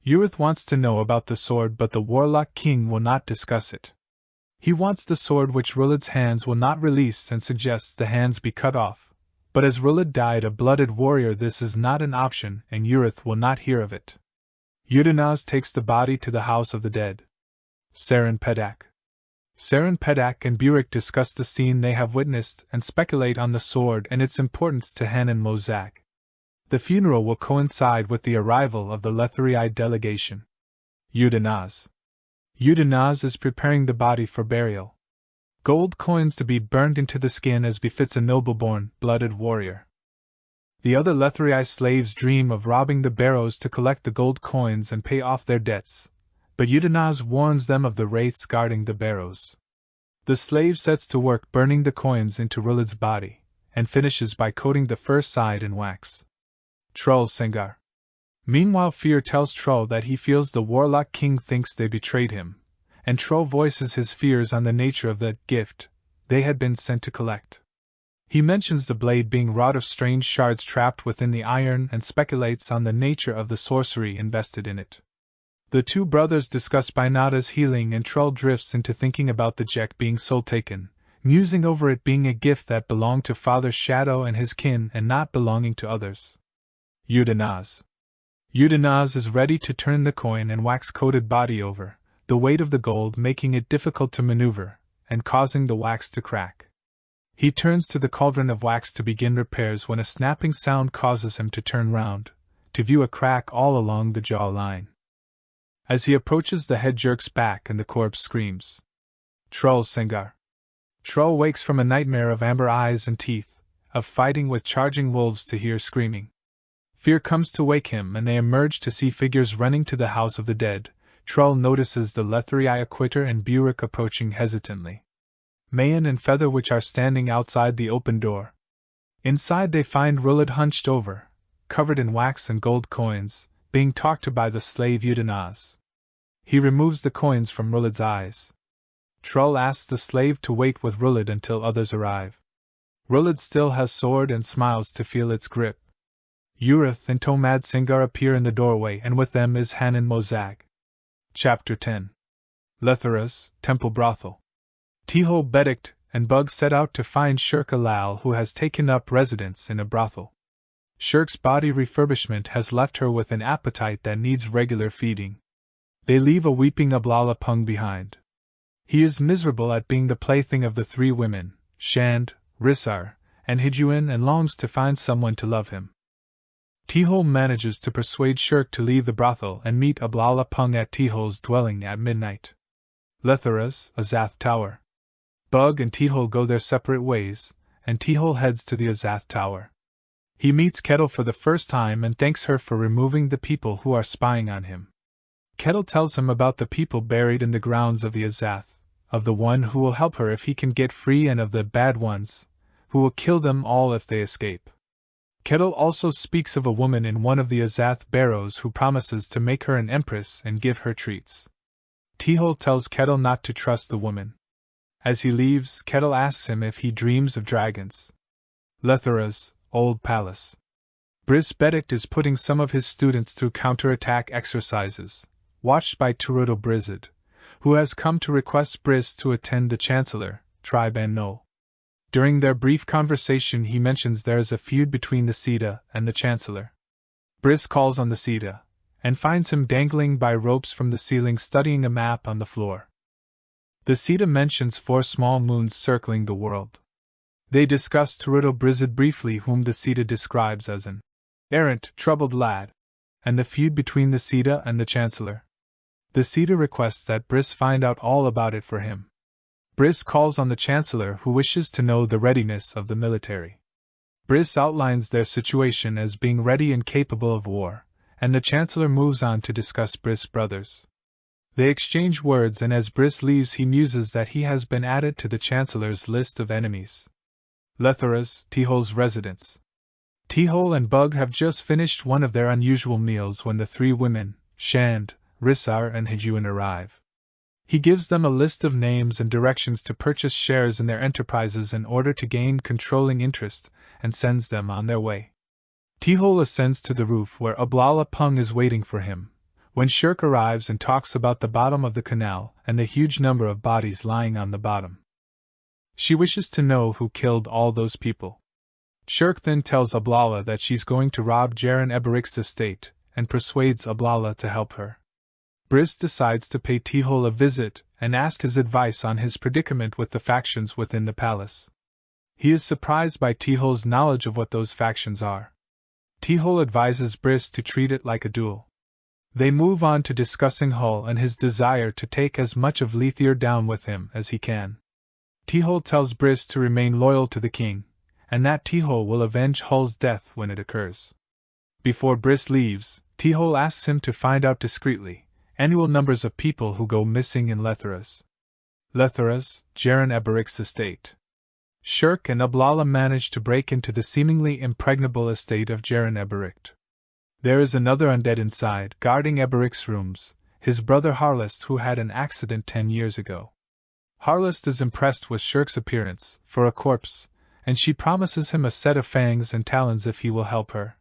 Urith wants to know about the sword, but the Warlock King will not discuss it. He wants the sword which Ruled's hands will not release and suggests the hands be cut off, but as Ruled died a blooded warrior this is not an option and Urith will not hear of it. Udanaz takes the body to the house of the dead. Serenpedak. Serenpedak and Burek discuss the scene they have witnessed and speculate on the sword and its importance to Hanan Mozag. The funeral will coincide with the arrival of the Lethrei delegation. Udanaz. Udanaz is preparing the body for burial. Gold coins to be burned into the skin as befits a noble-born, blooded warrior. The other Lethrei slaves dream of robbing the barrows to collect the gold coins and pay off their debts, but Udanaz warns them of the wraiths guarding the barrows. The slave sets to work burning the coins into Ruled's body, and finishes by coating the first side in wax. Trull Sengar. Meanwhile Fir tells Trull that he feels the Warlock King thinks they betrayed him, and Trull voices his fears on the nature of the gift they had been sent to collect. He mentions the blade being wrought of strange shards trapped within the iron and speculates on the nature of the sorcery invested in it. The two brothers discuss Binada's healing and Trull drifts into thinking about the Jek being soul taken, musing over it being a gift that belonged to Father Shadow and his kin and not belonging to others. Udanaz. Udanaz is ready to turn the coin and wax-coated body over, the weight of the gold making it difficult to maneuver, and causing the wax to crack. He turns to the cauldron of wax to begin repairs when a snapping sound causes him to turn round, to view a crack all along the jaw line. As he approaches the head jerks back and the corpse screams. Trull Sengar. Trull wakes from a nightmare of amber eyes and teeth, of fighting with charging wolves to hear screaming. Fear comes to wake him and they emerge to see figures running to the house of the dead. Trull notices the Lethrei Acquitter and Burek approaching hesitantly. Mayan and Featherwitch are standing outside the open door. Inside they find Ruled hunched over, covered in wax and gold coins, being talked to by the slave Udanaz. He removes the coins from Ruled's eyes. Trull asks the slave to wait with Ruled until others arrive. Ruled still has sword and smiles to feel its grip. Urith and Tomad Sengar appear in the doorway and with them is Hanan Mozag. Chapter 10. Lethera's Temple Brothel. Tiho Bedict and Bug set out to find Shirk Alal who has taken up residence in a brothel. Shirk's body refurbishment has left her with an appetite that needs regular feeding. They leave a weeping Ablala Pung behind. He is miserable at being the plaything of the three women, Shand, Risar, and Hijuan, and longs to find someone to love him. Tihol manages to persuade Shirk to leave the brothel and meet Ablala Pung at Tihol's dwelling at midnight. Lethera's Azath Tower. Bug and Tihol go their separate ways, and Tihol heads to the Azath Tower. He meets Kettle for the first time and thanks her for removing the people who are spying on him. Kettle tells him about the people buried in the grounds of the Azath, of the one who will help her if he can get free and of the bad ones, who will kill them all if they escape. Kettle also speaks of a woman in one of the Azath barrows who promises to make her an empress and give her treats. Tihol tells Kettle not to trust the woman. As he leaves, Kettle asks him if he dreams of dragons. Lethera's old palace. Briss Benedict is putting some of his students through counterattack exercises, watched by Turuto Brizid, who has come to request Briss to attend the Chancellor, Tribe and Null. During their brief conversation he mentions there is a feud between the Sita and the Chancellor. Briss calls on the Sita, and finds him dangling by ropes from the ceiling studying a map on the floor. The Sita mentions 4 small moons circling the world. They discuss Turuto Brizid briefly, whom the Sita describes as an errant, troubled lad, and the feud between the Sita and the Chancellor. The Sita requests that Briss find out all about it for him. Briss calls on the Chancellor, who wishes to know the readiness of the military. Briss outlines their situation as being ready and capable of war, and the Chancellor moves on to discuss Briss' brothers. They exchange words, and as Briss leaves he muses that he has been added to the Chancellor's list of enemies. Lethera's, Tihol's residence. Tihol and Bug have just finished one of their unusual meals when the 3 women, Shand, Risar, and Hijuan arrive. He gives them a list of names and directions to purchase shares in their enterprises in order to gain controlling interest, and sends them on their way. Tihol ascends to the roof where Ablala Pung is waiting for him, when Shirk arrives and talks about the bottom of the canal and the huge number of bodies lying on the bottom. She wishes to know who killed all those people. Shirk then tells Ablala that she's going to rob Jaren Eberik's estate, and persuades Ablala to help her. Briss decides to pay Tihol a visit and ask his advice on his predicament with the factions within the palace. He is surprised by Tihol's knowledge of what those factions are. Tihol advises Briss to treat it like a duel. They move on to discussing Hull and his desire to take as much of Lethier down with him as he can. Tihol tells Briss to remain loyal to the king, and that Tihol will avenge Hull's death when it occurs. Before Briss leaves, Tihol asks him to find out discreetly annual numbers of people who go missing in Lethera's, Jaren Eberik's estate. Shirk and Ablala manage to break into the seemingly impregnable estate of Jaren Eberik. There is another undead inside, guarding Eberik's rooms, his brother Harlest, who had an accident 10 years ago. Harlest is impressed with Shirk's appearance, for a corpse, and she promises him a set of fangs and talons if he will help her.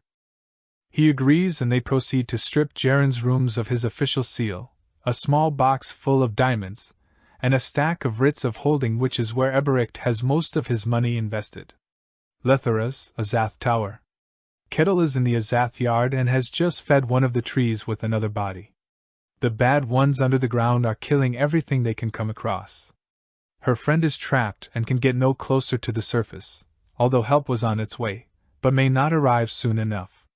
He agrees, and they proceed to strip Jaren's rooms of his official seal, a small box full of diamonds, and a stack of writs of holding, which is where Eberik has most of his money invested. Lethera's Azath Tower. Kettle is in the Azath yard and has just fed one of the trees with another body. The bad ones under the ground are killing everything they can come across. Her friend is trapped and can get no closer to the surface, although help was on its way, but may not arrive soon enough.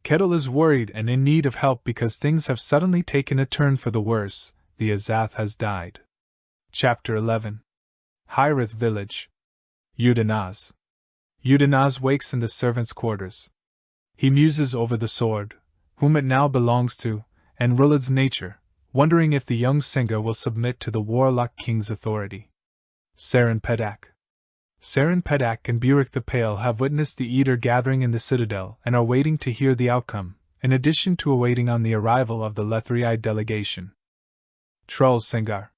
Kettle is worried and in need of help because things have suddenly taken a turn for the worse. The Azath has died. Chapter 11. Hyrith Village. Udanaz. Udanaz wakes in the servants' quarters. He muses over the sword, whom it now belongs to, and Rulad's nature, wondering if the young Singa will submit to the warlock king's authority. Saren Pedak. Saren Pedak and Burek the Pale have witnessed the Eater gathering in the citadel and are waiting to hear the outcome, in addition to awaiting on the arrival of the Lethrii delegation. Trull Singar.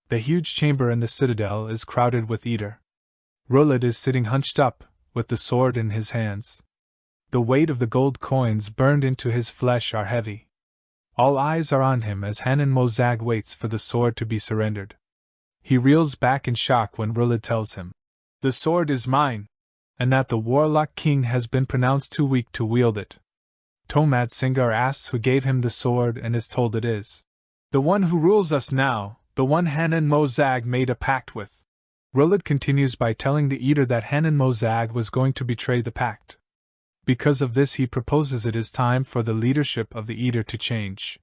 The huge chamber in the citadel is crowded with Eater. Rulad is sitting hunched up, with the sword in his hands. The weight of the gold coins burned into his flesh are heavy. All eyes are on him as Hanan Mozag waits for the sword to be surrendered. He reels back in shock when Rulad tells him, "The sword is mine," and that the warlock king has been pronounced too weak to wield it. Tomad Singar asks who gave him the sword and is told it is the one who rules us now, the one Hanan Mozag made a pact with. Rulad continues by telling the Eater that Hanan Mozag was going to betray the pact. Because of this, he proposes it is time for the leadership of the Eater to change.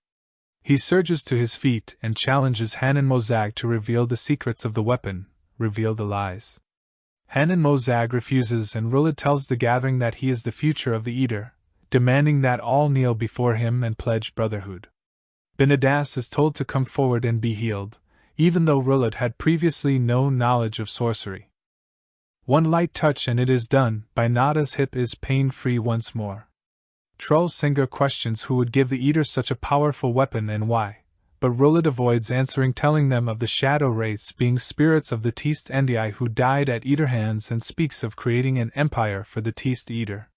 He surges to his feet and challenges Hanan Mozag to reveal the secrets of the weapon, reveal the lies. Hanan Mozag refuses, and Rulad tells the gathering that he is the future of the Eater, demanding that all kneel before him and pledge brotherhood. Binadas is told to come forward and be healed, even though Rulad had previously no knowledge of sorcery. One light touch and it is done. Binada's hip is pain-free once more. Troll Singer questions who would give the Eater such a powerful weapon and why, but Rulad avoids answering, telling them of the shadow wraiths being spirits of the Teist Endii who died at Eater hands, and speaks of creating an empire for the Teist Eater.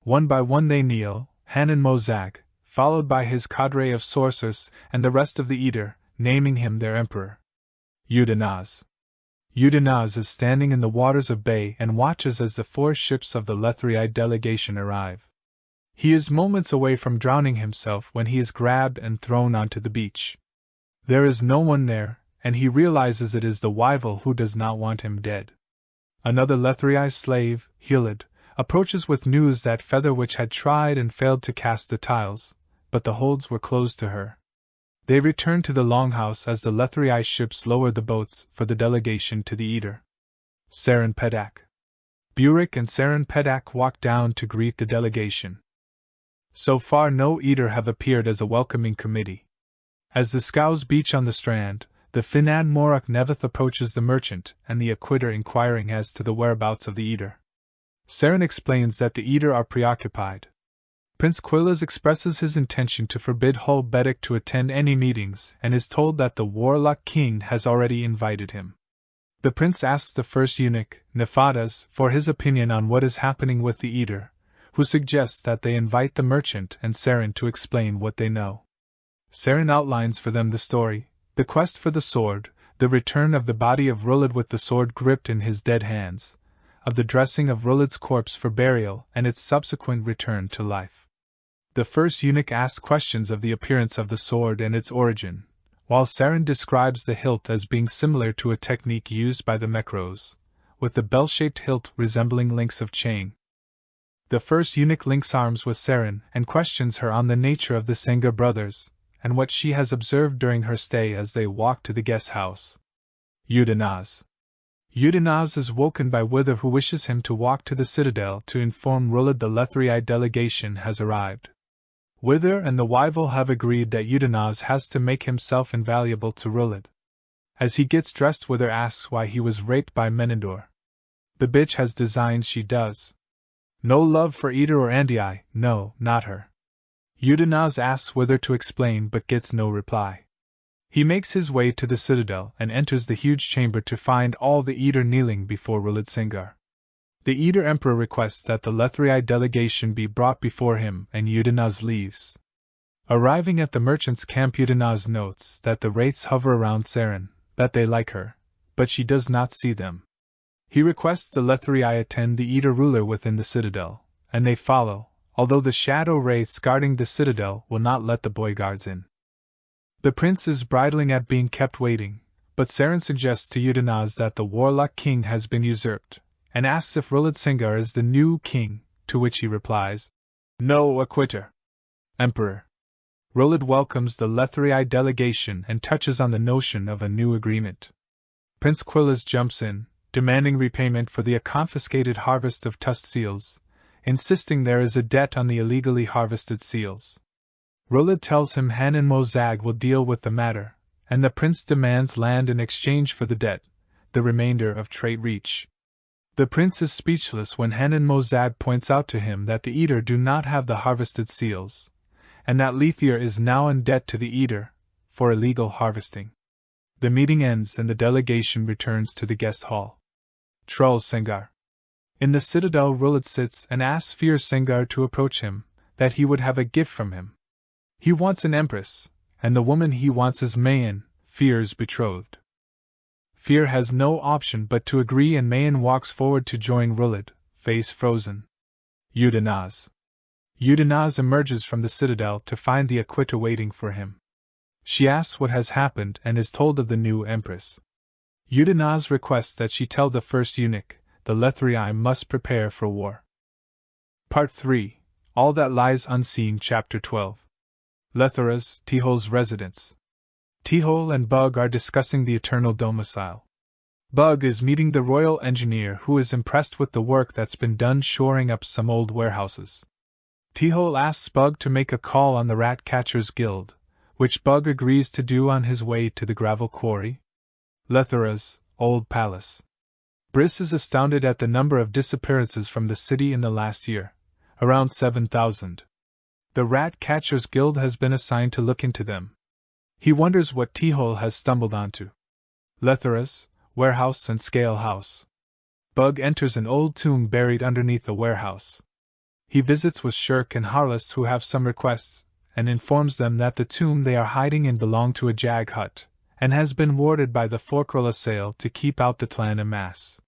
One by one they kneel, Hanan Mozag, followed by his cadre of sorcerers and the rest of the Eater, naming him their emperor. Udanaz. Udanaz is standing in the waters of Bay and watches as the 4 ships of the Lethrei delegation arrive. He is moments away from drowning himself when he is grabbed and thrown onto the beach. There is no one there, and he realizes it is the Wyval who does not want him dead. Another Lethrei slave, Helid, approaches with news that Featherwitch had tried and failed to cast the tiles, but the holds were closed to her. They return to the Longhouse as the Lethrei ships lower the boats for the delegation to the Eater. Saren Pedak. Burek and Saren Pedak walk down to greet the delegation. So far no Eater have appeared as a welcoming committee. As the scows beach on the strand, the Finan Morak Neveth approaches the merchant and the Acquitter inquiring as to the whereabouts of the Eater. Saren explains that the Eater are preoccupied. Prince Quilas expresses his intention to forbid Hul Bedek to attend any meetings and is told that the warlock king has already invited him. The prince asks the first eunuch, Nefadas, for his opinion on what is happening with the Eater, who suggests that they invite the merchant and Saren to explain what they know. Saren outlines for them the story, the quest for the sword, the return of the body of Rulad with the sword gripped in his dead hands, of the dressing of Rulad's corpse for burial and its subsequent return to life. The first eunuch asks questions of the appearance of the sword and its origin, while Saren describes the hilt as being similar to a technique used by the Mekros, with the bell-shaped hilt resembling links of chain. The first eunuch links arms with Saren and questions her on the nature of the Sengar brothers, and what she has observed during her stay as they walk to the guest house. Udanaz. Udanaz is woken by Wither, who wishes him to walk to the citadel to inform Rulad the Lethrei delegation has arrived. Wither and the Wyval have agreed that Udanaz has to make himself invaluable to Rulad. As he gets dressed, Wither asks why he was raped by Menandor. The bitch has designs, she does. No love for Eater or Andii, no, not her. Udanaz asks Wither to explain but gets no reply. He makes his way to the citadel and enters the huge chamber to find all the Eater kneeling before Rulad Singar. The Eater Emperor requests that the Lethrei delegation be brought before him, and Udanaz leaves. Arriving at the merchant's camp, Udanaz notes that the wraiths hover around Saren, that they like her, but she does not see them. He requests the Lethrei attend the Eater ruler within the citadel, and they follow, although the shadow wraiths guarding the citadel will not let the boy guards in. The prince is bridling at being kept waiting, but Saren suggests to Udanaz that the warlock king has been usurped, and asks if Rulad Singar is the new king, to which he replies, "No, Acquitter. Emperor." Rulad welcomes the Lethrei delegation and touches on the notion of a new agreement. Prince Quilas jumps in, demanding repayment for the confiscated harvest of tusked seals, insisting there is a debt on the illegally harvested seals. Rulad tells him Hanan Mozag will deal with the matter, and the prince demands land in exchange for the debt, the remainder of Trait Reach. The prince is speechless when Hanan Mozag points out to him that the Eater do not have the harvested seals, and that Lethir is now in debt to the Eater for illegal harvesting. The meeting ends and the delegation returns to the guest hall. Troll Singar. In the citadel, Rulad sits and asks Fear Singar to approach him, that he would have a gift from him. He wants an empress, and the woman he wants is Mayan, Fear's betrothed. Fear has no option but to agree, and Mayan walks forward to join Rulad, face frozen. Udanaz. Udanaz emerges from the citadel to find the Aquita waiting for him. She asks what has happened and is told of the new empress. Udanaz requests that she tell the first eunuch, the Lethrii must prepare for war. Part 3. All That Lies Unseen. Chapter 12. Lethuras, Tihol's residence. Tihol and Bug are discussing the eternal domicile. Bug is meeting the royal engineer who is impressed with the work that's been done shoring up some old warehouses. Tihol asks Bug to make a call on the Rat Catchers Guild, which Bug agrees to do on his way to the gravel quarry. Lethuras, Old Palace. Briss is astounded at the number of disappearances from the city in the last year, around 7,000. The Rat Catchers Guild has been assigned to look into them. He wonders what Tihol has stumbled onto. Lethuras, Warehouse and Scale House. Bug enters an old tomb buried underneath a warehouse. He visits with Shirk and Harless, who have some requests, and informs them that the tomb they are hiding in belonged to a Jag hut, and has been warded by the Forkrilla Sale to keep out the clan en masse.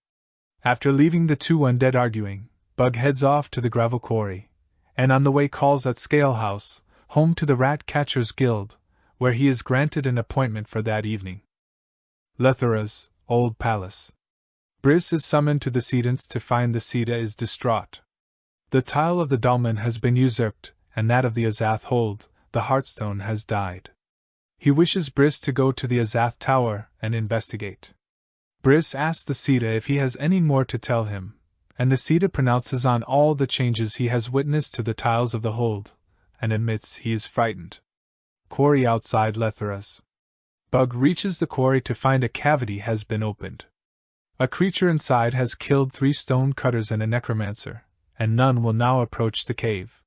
After leaving the two undead arguing, Bug heads off to the gravel quarry, and on the way calls at Scale House, home to the Rat Catchers Guild, where he is granted an appointment for that evening. Lethuras, Old Palace. Briss is summoned to the Sedance to find the Sita is distraught. The tile of the dolmen has been usurped, and that of the Azath hold, the Heartstone, has died. He wishes Briss to go to the Azath Tower and investigate. Briss asks the Sita if he has any more to tell him, and the Sita pronounces on all the changes he has witnessed to the tiles of the hold, and admits he is frightened. Quarry outside Lethuras. Bug reaches the quarry to find a cavity has been opened. A creature inside has killed 3 stone cutters and a necromancer, and none will now approach the cave.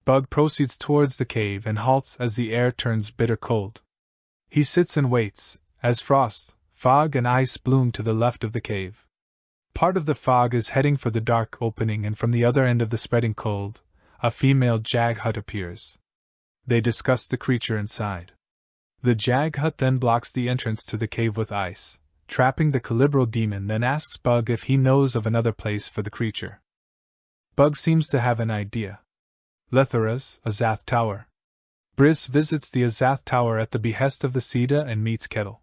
Bug proceeds towards the cave and halts as the air turns bitter cold. He sits and waits, as frost, fog and ice bloom to the left of the cave. Part of the fog is heading for the dark opening, and from the other end of the spreading cold, a female Jag hut appears. They discuss the creature inside. The Jag hut then blocks the entrance to the cave with ice, trapping the Calibro demon, then asks Bug if he knows of another place for the creature. Bug seems to have an idea. Lethuras, Azath Tower. Briss visits the Azath Tower at the behest of the Sita and meets Kettle.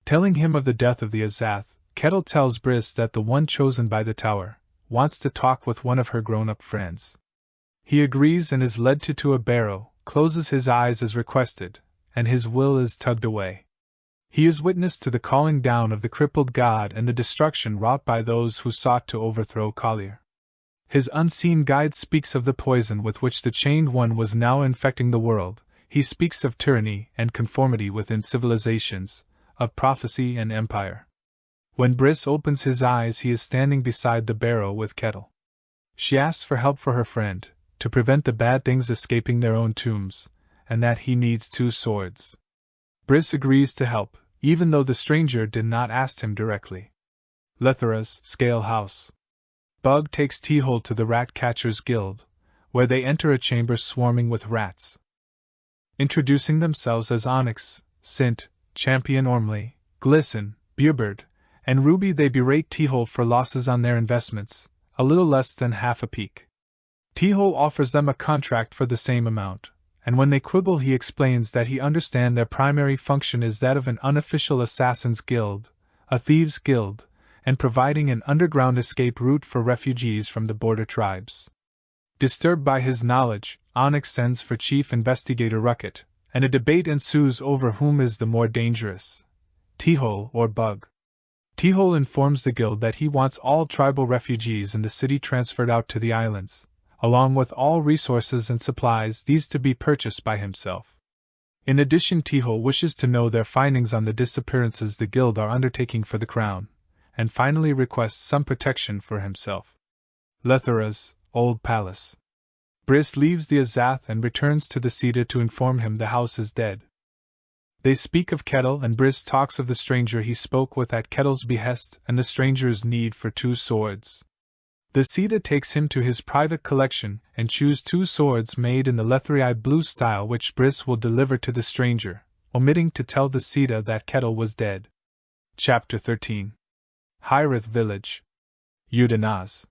Telling him of the death of the Azath, Kettle tells Briss that the one chosen by the tower wants to talk with one of her grown-up friends. He agrees and is led to a barrow, closes his eyes as requested, and his will is tugged away. He is witness to the calling down of the crippled god and the destruction wrought by those who sought to overthrow Collier. His unseen guide speaks of the poison with which the Chained One was now infecting the world. He speaks of tyranny and conformity within civilizations, of prophecy and empire. When Briss opens his eyes, he is standing beside the barrow with Kettle. She asks for help for her friend, to prevent the bad things escaping their own tombs, and that he needs 2 swords. Briss agrees to help, even though the stranger did not ask him directly. Lethuras, Scale House. Bug takes Tihol to the Rat Catchers Guild, where they enter a chamber swarming with rats. Introducing themselves as Onyx, Sint, Champion Ormley, Glisten, Beerbird, and Ruby, they berate Tihol for losses on their investments, a little less than half a peak. Tihol offers them a contract for the same amount, and when they quibble he explains that he understands their primary function is that of an unofficial assassins' guild, a thieves' guild, and providing an underground escape route for refugees from the border tribes. Disturbed by his knowledge, Onyx sends for Chief Investigator Ruckett, and a debate ensues over whom is the more dangerous, Tihol or Bug. Tihol informs the guild that he wants all tribal refugees in the city transferred out to the islands, along with all resources and supplies, these to be purchased by himself. In addition, Tihol wishes to know their findings on the disappearances the guild are undertaking for the crown, and finally requests some protection for himself. Lethuras, Old Palace. Briss leaves the Azath and returns to the Sita to inform him the house is dead. They speak of Kettle, and Briss talks of the stranger he spoke with at Kettle's behest and the stranger's need for 2 swords. The Sita takes him to his private collection and chooses 2 swords made in the Lethrii blue style, which Briss will deliver to the stranger, omitting to tell the Sita that Kettle was dead. Chapter 13. Hyrith Village. Udanaz.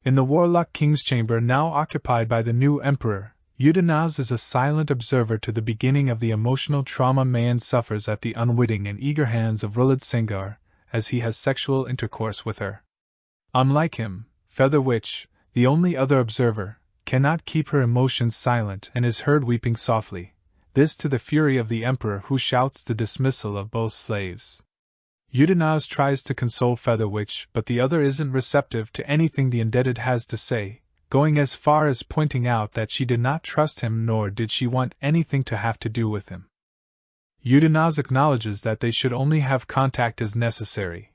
In the warlock king's chamber now occupied by the new emperor, Udenaz is a silent observer to the beginning of the emotional trauma Mayan suffers at the unwitting and eager hands of Rulad Sengar, as he has sexual intercourse with her. Unlike him, Feather Witch, the only other observer, cannot keep her emotions silent and is heard weeping softly, this to the fury of the emperor, who shouts the dismissal of both slaves. Udenaz tries to console Feather Witch, but the other isn't receptive to anything the indebted has to say, going as far as pointing out that she did not trust him nor did she want anything to have to do with him. Udenaz acknowledges that they should only have contact as necessary,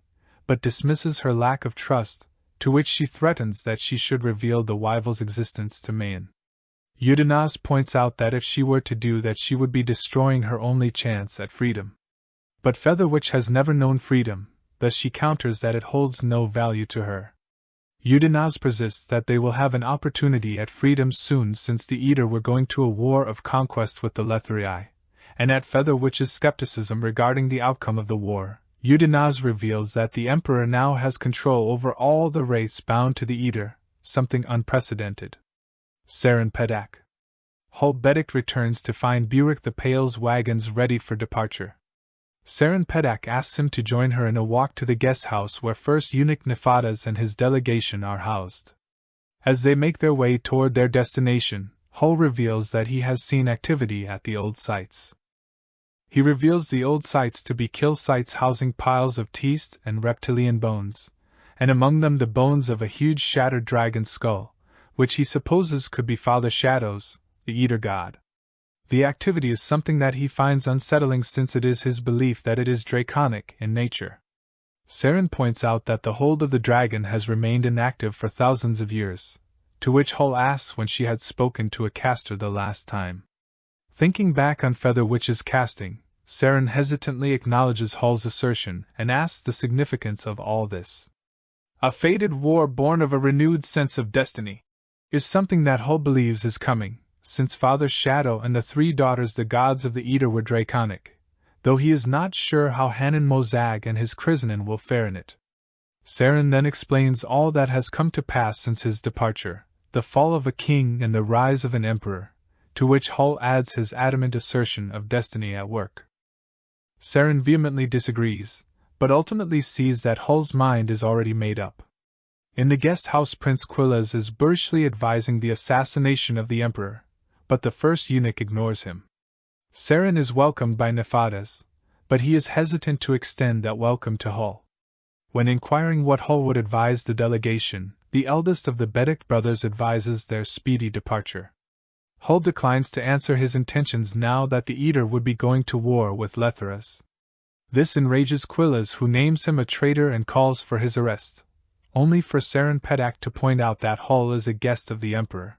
but dismisses her lack of trust, to which she threatens that she should reveal the rival's existence to Mayan. Udenaz points out that if she were to do that she would be destroying her only chance at freedom. But Feather Witch has never known freedom, thus she counters that it holds no value to her. Udenaz persists that they will have an opportunity at freedom soon, since the Eater were going to a war of conquest with the Lethrii, and at Feather Witch's skepticism regarding the outcome of the war, Udenaz reveals that the Emperor now has control over all the race bound to the Eater, something unprecedented. Saren Pedak. Hulbedik returns to find Burek the Pale's wagons ready for departure. Saren Pedak asks him to join her in a walk to the guest house where First Eunuch Nefadas and his delegation are housed. As they make their way toward their destination, Hul reveals that he has seen activity at the old sites. He reveals the old sites to be kill sites housing piles of teased and reptilian bones, and among them the bones of a huge shattered dragon skull, which he supposes could be Father Shadows, the Eater god. The activity is something that he finds unsettling, since it is his belief that it is draconic in nature. Saren points out that the hold of the dragon has remained inactive for thousands of years, to which Hul asks when she had spoken to a caster the last time. Thinking back on Feather Witch's casting, Saren hesitantly acknowledges Hul's assertion and asks the significance of all this. A fated war born of a renewed sense of destiny is something that Hul believes is coming, since Father Shadow and the three daughters, the gods of the Eater, were draconic, though he is not sure how Hanan Mozag and his Krizanen will fare in it. Saren then explains all that has come to pass since his departure, the fall of a king and the rise of an emperor, to which Hul adds his adamant assertion of destiny at work. Saren vehemently disagrees, but ultimately sees that Hul's mind is already made up. In the guest house, Prince Quillas is boorishly advising the assassination of the emperor, but the first eunuch ignores him. Saren is welcomed by Nefadas, but he is hesitant to extend that welcome to Hul. When inquiring what Hul would advise the delegation, the eldest of the Bedik brothers advises their speedy departure. Hul declines to answer his intentions now that the Eater would be going to war with Lethras. This enrages Quillas, who names him a traitor and calls for his arrest, only for Saren Pedak to point out that Hul is a guest of the Emperor.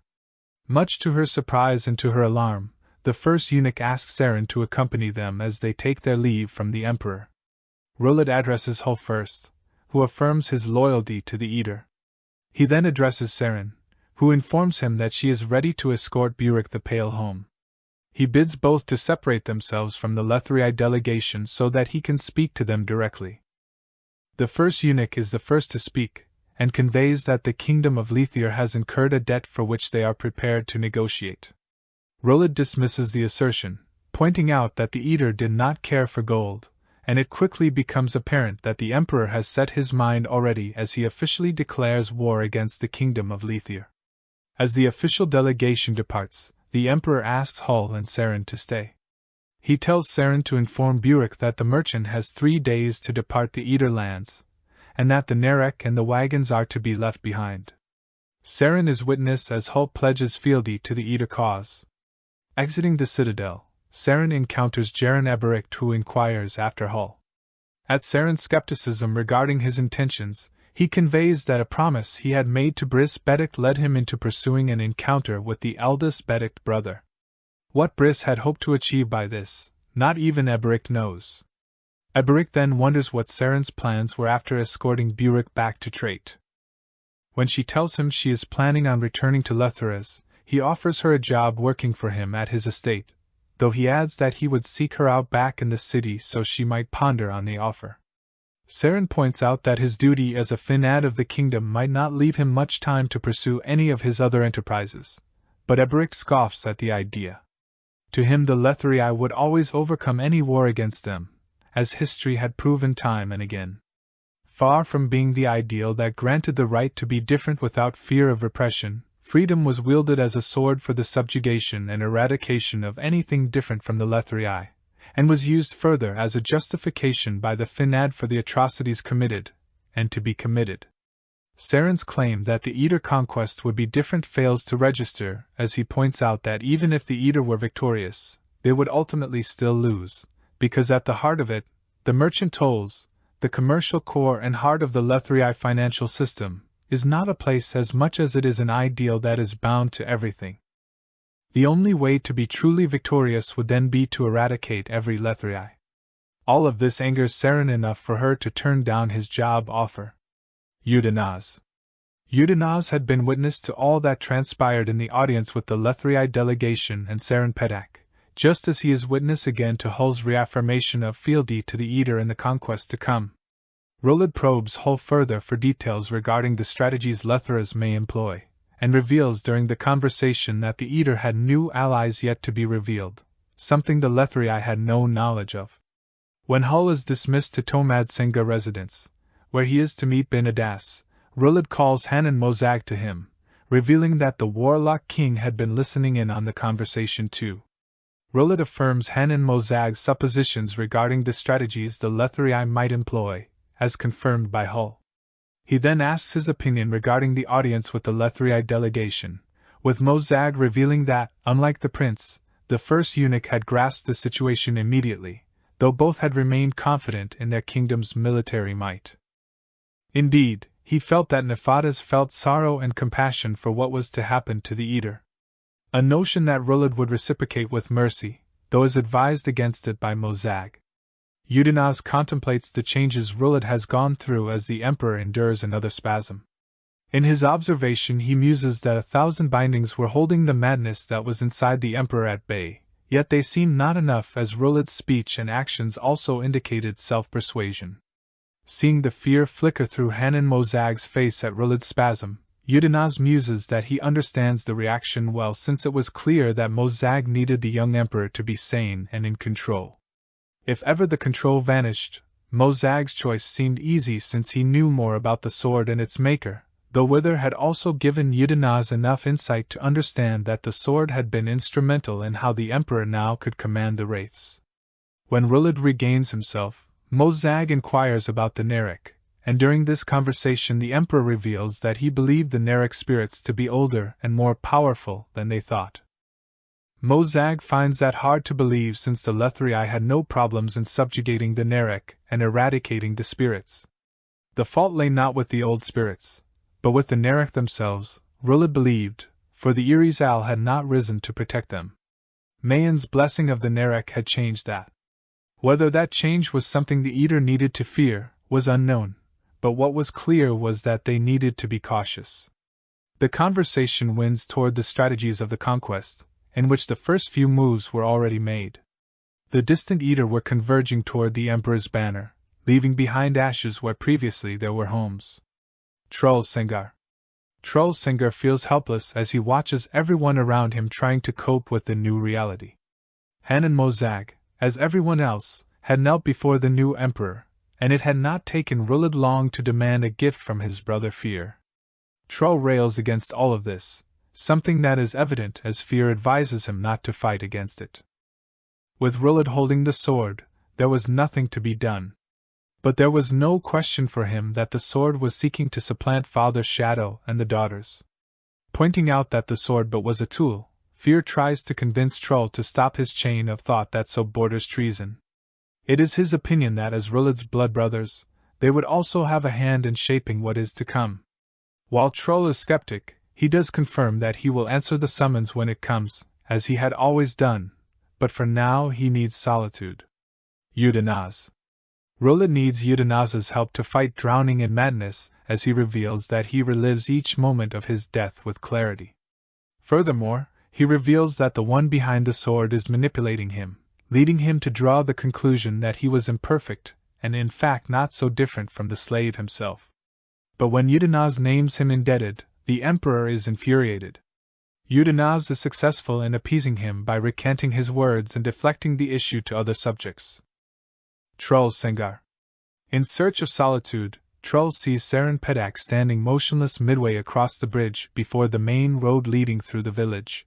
Much to her surprise and to her alarm, the first eunuch asks Saren to accompany them as they take their leave from the Emperor. Rulad addresses Hul first, who affirms his loyalty to the Eater. He then addresses Saren, who informs him that she is ready to escort Burek the Pale home. He bids both to separate themselves from the Lethrii delegation so that he can speak to them directly. The first eunuch is the first to speak, and conveys that the kingdom of Lethir has incurred a debt for which they are prepared to negotiate. Rulad dismisses the assertion, pointing out that the Eater did not care for gold, and it quickly becomes apparent that the Emperor has set his mind already as he officially declares war against the kingdom of Lethir. As the official delegation departs, the Emperor asks Hul and Saren to stay. He tells Saren to inform Burek that the merchant has 3 days to depart the Eater lands, and that the Nerek and the wagons are to be left behind. Saren is witness as Hul pledges fealty to the Eater cause. Exiting the citadel, Saren encounters Jaren Eberict, who inquires after Hul. At Saren's skepticism regarding his intentions, he conveys that a promise he had made to Briss Bedik led him into pursuing an encounter with the eldest Bedik brother. What Briss had hoped to achieve by this, not even Eberict knows. Eberict then wonders what Saren's plans were after escorting Burek back to Trait. When she tells him she is planning on returning to Lethras, he offers her a job working for him at his estate, though he adds that he would seek her out back in the city so she might ponder on the offer. Saren points out that his duty as a Finad of the kingdom might not leave him much time to pursue any of his other enterprises, but Eberic scoffs at the idea. To him the Lethrii would always overcome any war against them, as history had proven time and again. Far from being the ideal that granted the right to be different without fear of repression, freedom was wielded as a sword for the subjugation and eradication of anything different from the Lethrii, and was used further as a justification by the Finad for the atrocities committed, and to be committed. Saren's claim that the Eater conquest would be different fails to register, as he points out that even if the Eater were victorious, they would ultimately still lose, because at the heart of it, the merchant tolls, the commercial core and heart of the Lethrii financial system, is not a place as much as it is an ideal that is bound to everything. The only way to be truly victorious would then be to eradicate every Lethrii. All of this angers Saren enough for her to turn down his job offer. Udanaz. Udanaz had been witness to all that transpired in the audience with the Lethrii delegation and Saren Pedak, just as he is witness again to Hull's reaffirmation of fealty to the Eater in the conquest to come. Rulad probes Hull further for details regarding the strategies Lethras may employ, and reveals during the conversation that the Eater had new allies yet to be revealed, something the Lethrii had no knowledge of. When Hull is dismissed to Tomad Senga residence, where he is to meet Ben Adas, Rulad calls Hanan Mozag to him, revealing that the warlock king had been listening in on the conversation too. Rulad affirms Hanan Mozag's suppositions regarding the strategies the Lethrii might employ, as confirmed by Hull. He then asks his opinion regarding the audience with the Lethrii delegation, with Mozag revealing that, unlike the prince, the first eunuch had grasped the situation immediately, though both had remained confident in their kingdom's military might. Indeed, he felt that Nefadas felt sorrow and compassion for what was to happen to the Eater. A notion that Rulad would reciprocate with mercy, though is advised against it by Mozag. Udanaz contemplates the changes Rulad has gone through as the Emperor endures another spasm. In his observation he muses that 1,000 bindings were holding the madness that was inside the Emperor at bay, yet they seemed not enough as Rulad's speech and actions also indicated self-persuasion. Seeing the fear flicker through Hanan Mozag's face at Rulad's spasm, Udanaz muses that he understands the reaction well, since it was clear that Mozag needed the young emperor to be sane and in control. If ever the control vanished, Mozag's choice seemed easy since he knew more about the sword and its maker, though Wither had also given Udanaz enough insight to understand that the sword had been instrumental in how the emperor now could command the wraiths. When Rulad regains himself, Mozag inquires about the Nerek, and during this conversation the Emperor reveals that he believed the Nerek spirits to be older and more powerful than they thought. Mozag finds that hard to believe since the Lethrii had no problems in subjugating the Nerek and eradicating the spirits. The fault lay not with the old spirits, but with the Nerek themselves, Rulad believed, for the Irizal had not risen to protect them. Mayan's blessing of the Nerek had changed that. Whether that change was something the Eater needed to fear was unknown, but what was clear was that they needed to be cautious. The conversation winds toward the strategies of the conquest, in which the first few moves were already made. The distant Eater were converging toward the Emperor's banner, leaving behind ashes where previously there were homes. Trollsengar feels helpless as he watches everyone around him trying to cope with the new reality. Hanan Mozag, as everyone else, had knelt before the new emperor, and it had not taken Rulad long to demand a gift from his brother Fear. Troll rails against all of this, something that is evident as Fear advises him not to fight against it. With Rulad holding the sword, there was nothing to be done. But there was no question for him that the sword was seeking to supplant Father Shadow and the daughters. Pointing out that the sword but was a tool, Fear tries to convince Troll to stop his chain of thought that so borders treason. It is his opinion that as Rulad's blood brothers, they would also have a hand in shaping what is to come. While Troll is skeptic, he does confirm that he will answer the summons when it comes, as he had always done, but for now he needs solitude. Udanaz. Rulad needs Udanaz's help to fight drowning and madness, as he reveals that he relives each moment of his death with clarity. Furthermore, he reveals that the one behind the sword is manipulating him, leading him to draw the conclusion that he was imperfect, and in fact not so different from the slave himself. But when Udenaz names him indebted, the emperor is infuriated. Udenaz is successful in appeasing him by recanting his words and deflecting the issue to other subjects. Trull Sengar. In search of solitude, Trull sees Saren Pedak standing motionless midway across the bridge before the main road leading through the village.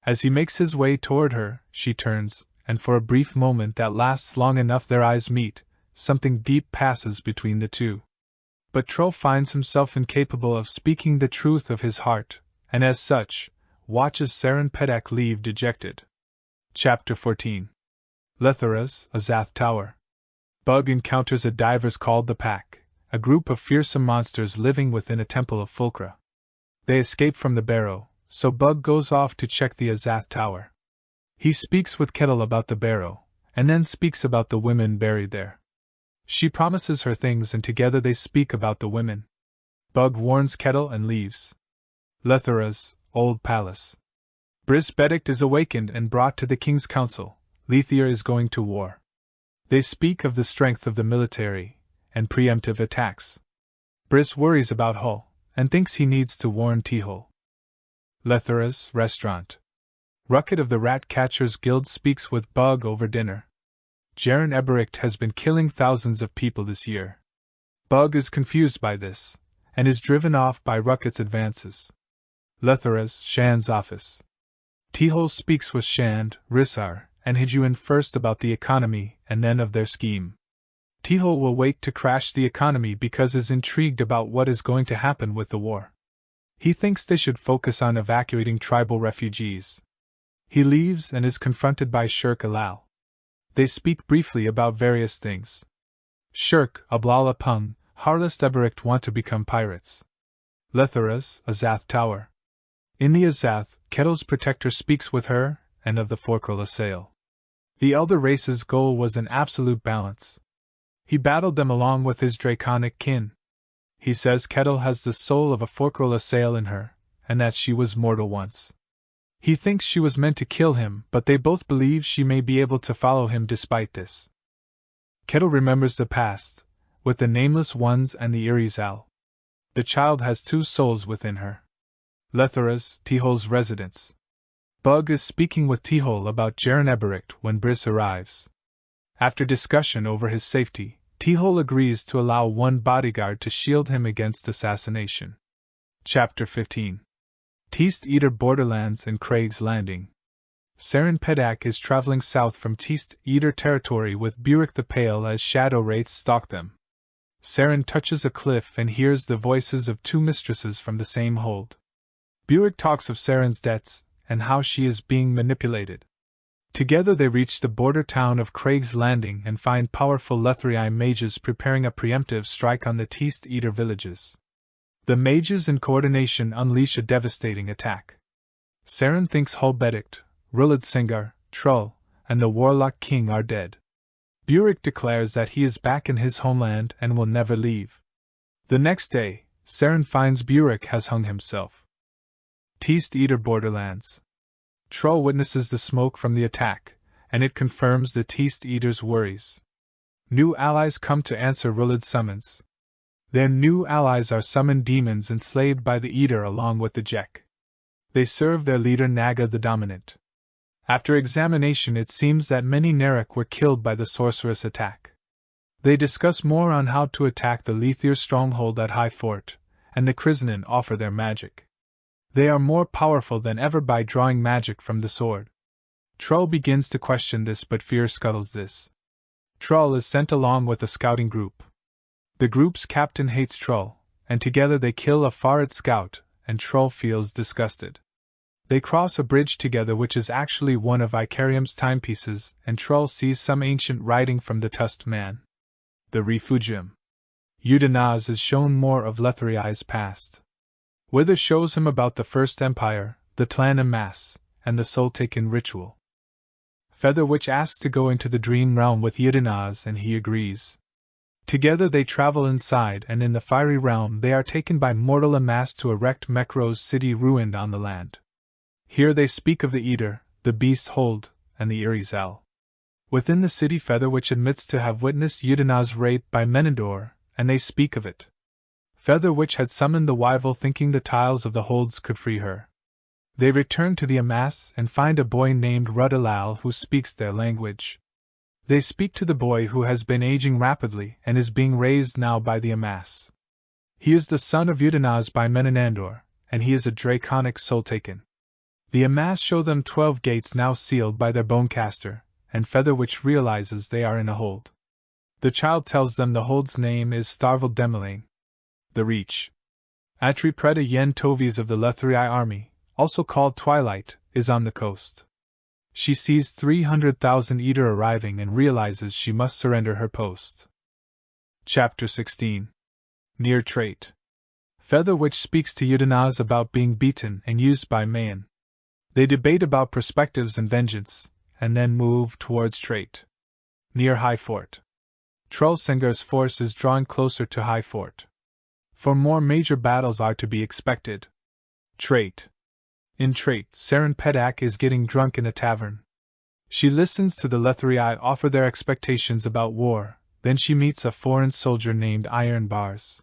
As he makes his way toward her, she turns, and for a brief moment that lasts long enough their eyes meet, something deep passes between the two. But Trull finds himself incapable of speaking the truth of his heart, and as such, watches Saren Pedak leave dejected. Chapter 14. Letharas, Azath Tower. Bug encounters a divers called the Pack, a group of fearsome monsters living within a temple of Fulcra. They escape from the barrow, so Bug goes off to check the Azath Tower. He speaks with Kettle about the barrow, and then speaks about the women buried there. She promises her things and together they speak about the women. Bug warns Kettle and leaves. Letharas, Old Palace. Bris Bedict is awakened and brought to the king's council. Lethir is going to war. They speak of the strength of the military, and preemptive attacks. Bris worries about Hull, and thinks he needs to warn Tihol. Letharas, Restaurant. Rucket of the Rat Catchers Guild speaks with Bug over dinner. Jaren Ebericht has been killing thousands of people this year. Bug is confused by this, and is driven off by Rucket's advances. Letharas, Shand's office. Tihol speaks with Shand, Rissar, and Hijuin first about the economy and then of their scheme. Tihol will wait to crash the economy because is intrigued about what is going to happen with the war. He thinks they should focus on evacuating tribal refugees. He leaves and is confronted by Shirk Alal. They speak briefly about various things. Shirk, Ablala Pung, Harlist Ebericht want to become pirates. Letharas, Azath Tower. In the Azath, Kettle's protector speaks with her, and of the Forkril assail. The elder race's goal was an absolute balance. He battled them along with his draconic kin. He says Kettle has the soul of a Forkril assail in her, and that she was mortal once. He thinks she was meant to kill him, but they both believe she may be able to follow him despite this. Kettle remembers the past, with the Nameless Ones and the Irizal. The child has two souls within her. Letharas, Tihol's residence. Bug is speaking with Tihol about Jaren Ebericht when Briss arrives. After discussion over his safety, Tihol agrees to allow one bodyguard to shield him against assassination. Chapter 15. Teast Eater Borderlands and Craig's Landing. Saren Pedak is traveling south from Teast Eater territory with Burek the Pale as shadow wraiths stalk them. Saren touches a cliff and hears the voices of two mistresses from the same hold. Burek talks of Saren's debts, and how she is being manipulated. Together they reach the border town of Craig's Landing and find powerful Lethrii mages preparing a preemptive strike on the Teast Eater villages. The mages in coordination unleash a devastating attack. Saren thinks Hull Bedict, Rulad Singar, Trull, and the Warlock King are dead. Burek declares that he is back in his homeland and will never leave. The next day, Saren finds Burek has hung himself. Teast Eater Borderlands. Trull witnesses the smoke from the attack, and it confirms the Teast Eater's worries. New allies come to answer Rulad's summons. Their new allies are summoned demons enslaved by the Eater along with the Jek. They serve their leader Naga the Dominant. After examination it seems that many Narek were killed by the sorceress attack. They discuss more on how to attack the Lethir stronghold at High Fort, and the Krizanen offer their magic. They are more powerful than ever by drawing magic from the sword. Trull begins to question this but fear scuttles this. Trull is sent along with a scouting group. The group's captain hates Trull, and together they kill a Farid scout, and Trull feels disgusted. They cross a bridge together which is actually one of Icarium's timepieces, and Trull sees some ancient writing from the Tusked Man. The Refugium. Udenaz is shown more of Lethrai's past. Wither shows him about the First Empire, the Clan Amass, and the Soul-Taken ritual. Featherwitch asks to go into the Dream Realm with Udenaz and he agrees. Together they travel inside and in the Fiery Realm they are taken by mortal Amass to erect Mekro's city ruined on the land. Here they speak of the Eater, the Beast Hold, and the Irizal. Within the city, Featherwitch admits to have witnessed Udinaz's rape by Menandor, and they speak of it. Featherwitch had summoned the Wyval thinking the tiles of the holds could free her. They return to the Amass and find a boy named Rudalal who speaks their language. They speak to the boy who has been aging rapidly and is being raised now by the Amass. He is the son of Udinaz by Menandor, and he is a draconic soul taken. The Amass show them 12 gates now sealed by their bonecaster, and Featherwitch realizes they are in a hold. The child tells them the hold's name is Starvel Demelane. The Reach. Atri Preda Yen Tovis of the Lethrii army, also called Twilight, is on the coast. She sees 300,000 Eater arriving and realizes she must surrender her post. Chapter 16. Near Trait. Featherwitch speaks to Udinaz about being beaten and used by Mayan. They debate about perspectives and vengeance, and then move towards Trait. Near High Fort. Trollsinger's force is drawing closer to High Fort. For more major battles are to be expected. Trait. In Trait, Saren Pedak is getting drunk in a tavern. She listens to the Lethrii offer their expectations about war, then she meets a foreign soldier named Iron Bars.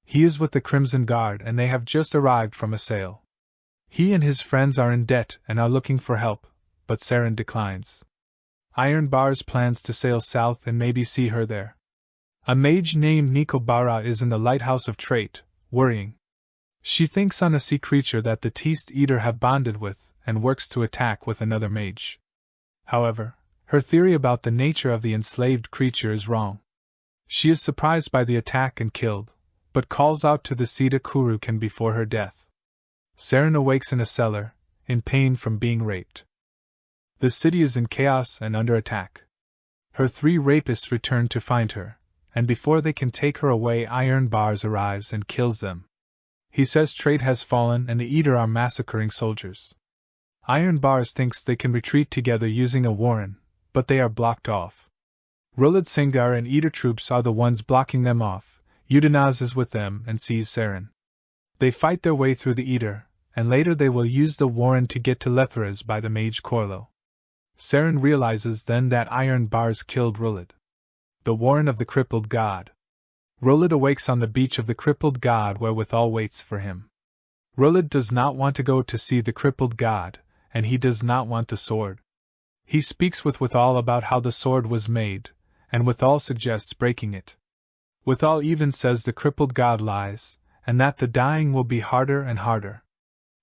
He is with the Crimson Guard and they have just arrived from a sale. He and his friends are in debt and are looking for help, but Saren declines. Iron Bars plans to sail south and maybe see her there. A mage named Nico Bara is in the lighthouse of Trait, worrying. She thinks on a sea creature that the Teast Eater have bonded with, and works to attack with another mage. However, her theory about the nature of the enslaved creature is wrong. She is surprised by the attack and killed, but calls out to the Sita Kurukan before her death. Saren awakes in a cellar, in pain from being raped. The city is in chaos and under attack. Her 3 rapists return to find her, and before they can take her away, Iron Bars arrives and kills them. He says Trait has fallen and the Eater are massacring soldiers. Iron Bars thinks they can retreat together using a warren, but they are blocked off. Rulad Singar and Eater troops are the ones blocking them off. Udinaz is with them and sees Saren. They fight their way through the Eater, and later they will use the warren to get to Lethras by the mage Corlo. Saren realizes then that Iron Bars killed Rulad, the warren of the crippled god. Rulad awakes on the beach of the crippled god wherewithal waits for him. Rulad does not want to go to see the crippled god, and he does not want the sword. He speaks with Withal about how the sword was made, and Withal suggests breaking it. Withal even says the crippled god lies, and that the dying will be harder and harder.